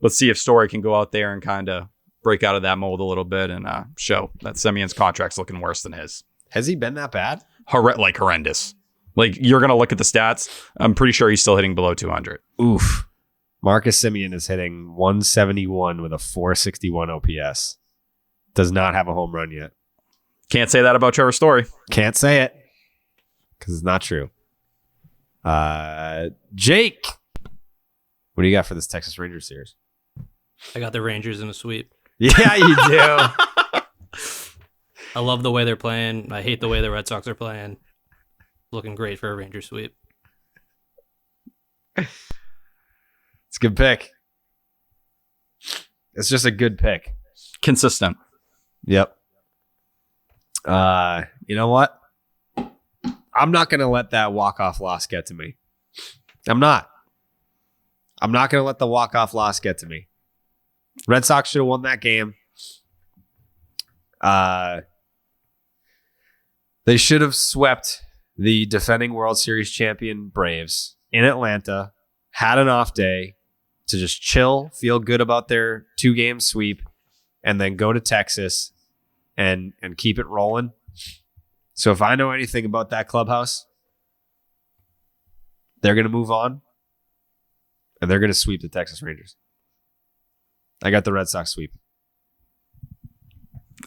Speaker 3: Let's see if Story can go out there and kind of break out of that mold a little bit and show that Semien's contract's looking worse than his.
Speaker 1: Has he been that bad?
Speaker 3: Horrendous. Like, you're going to look at the stats. I'm pretty sure he's still hitting below 200.
Speaker 1: Oof. Marcus Semien is hitting 171 with a 461 OPS. Does not have a home run yet.
Speaker 3: Can't say that about Trevor Story.
Speaker 1: Can't say it because it's not true. Jake, what do you got for this Texas Rangers series?
Speaker 4: I got the Rangers in a sweep.
Speaker 1: Yeah, you do.
Speaker 4: I love the way they're playing. I hate the way the Red Sox are playing. Looking great for a Ranger sweep.
Speaker 1: It's a good pick. It's just a good pick.
Speaker 3: Consistent.
Speaker 1: Yep. You know what? I'm not going to let that walk-off loss get to me. I'm not going to let the walk-off loss get to me. Red Sox should have won that game. They should have swept the defending World Series champion Braves in Atlanta, had an off day to just chill, feel good about their 2-game sweep, and then go to Texas and keep it rolling. So if I know anything about that clubhouse, they're going to move on, and they're going to sweep the Texas Rangers. I got the Red Sox sweep.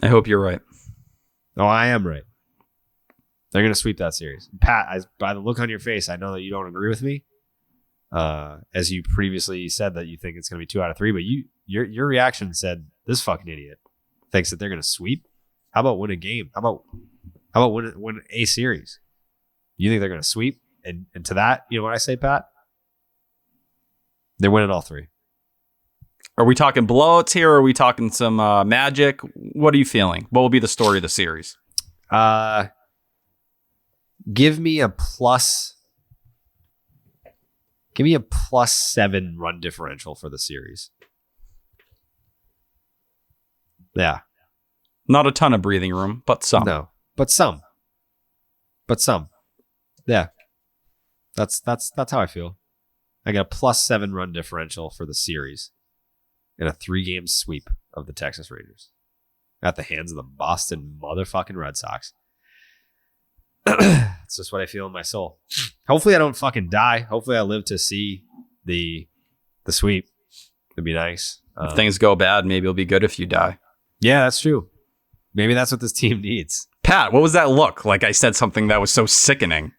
Speaker 3: I hope you're right.
Speaker 1: Oh, I am right. They're going to sweep that series. Pat, by the look on your face, I know that you don't agree with me. As you previously said that you think it's going to be 2 out of 3, but your reaction said this fucking idiot thinks that they're going to sweep. How about win a game? How about win a series? You think they're going to sweep? And to that, you know what I say, Pat? They're winning all 3.
Speaker 3: Are we talking blowouts here? Or are we talking some magic? What are you feeling? What will be the story of the series? Give me a plus 7 run differential for the series. Yeah. Not a ton of breathing room, but some.
Speaker 1: No, but some. Yeah. That's how I feel. I got a plus 7 run differential for the series in a 3-game sweep of the Texas Rangers at the hands of the Boston motherfucking Red Sox. It's just what I feel in my soul. Hopefully I don't fucking die. Hopefully I live to see the sweep. It'd be nice.
Speaker 3: If things go bad, maybe it'll be good if you die.
Speaker 1: Yeah, that's true. Maybe that's what this team needs.
Speaker 3: Pat, what was that look? Like I said something that was so sickening.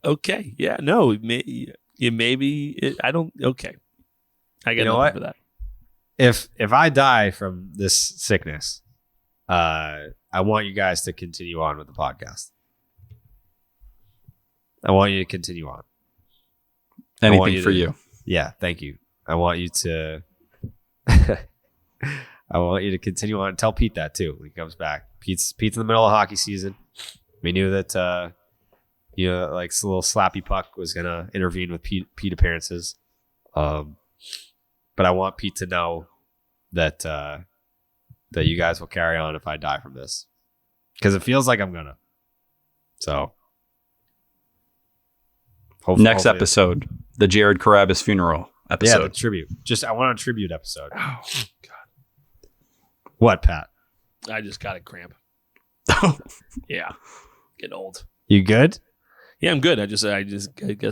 Speaker 2: Okay. Yeah. No. Maybe. I don't. Okay. I got nothing for that.
Speaker 1: If I die from this sickness, I want you guys to continue on with the podcast. I want you to continue on.
Speaker 3: Anything for you.
Speaker 1: Yeah, thank you. I want you to I want you to continue on and tell Pete that too when he comes back. Pete's in the middle of hockey season. We knew that like a little slappy puck was gonna intervene with Pete appearances. But I want Pete to know that that you guys will carry on if I die from this. Because it feels like I'm gonna. So
Speaker 3: next episode, the Jared Carrabis funeral episode.
Speaker 1: Yeah, the tribute. I want a tribute episode. Oh God. What, Pat?
Speaker 2: I just got a cramp. Yeah. Getting old.
Speaker 1: You good?
Speaker 2: Yeah, I'm good. I guess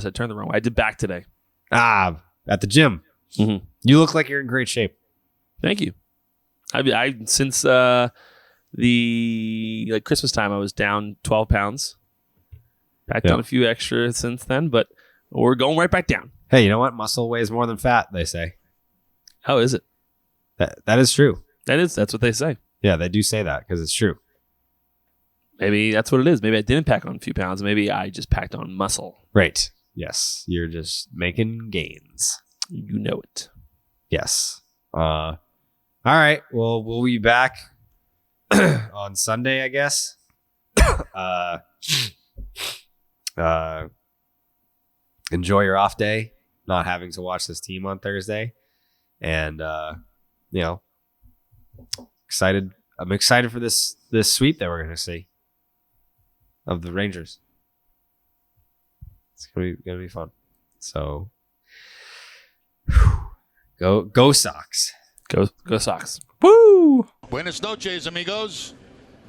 Speaker 2: I turned the wrong way. I did back today.
Speaker 1: At the gym.
Speaker 2: Mm-hmm.
Speaker 1: You look like you're in great shape.
Speaker 2: Thank you. I since the Christmas time, I was down 12 pounds. Packed on a few extra since then, but we're going right back down.
Speaker 1: Hey, you know what? Muscle weighs more than fat, they say.
Speaker 2: How is it?
Speaker 1: That is true.
Speaker 2: That's what they say.
Speaker 1: Yeah, they do say that because it's true.
Speaker 2: Maybe that's what it is. Maybe I didn't pack on a few pounds. Maybe I just packed on muscle.
Speaker 1: Right. Yes. You're just making gains.
Speaker 2: You know it.
Speaker 1: Yes. All right. Well, we'll be back on Sunday, I guess. Enjoy your off day, not having to watch this team on Thursday. And, excited. I'm excited for this sweep that we're going to see of the Rangers. It's going to be fun. So, go Sox.
Speaker 2: Go Sox.
Speaker 3: Woo!
Speaker 5: Buenas noches, amigos.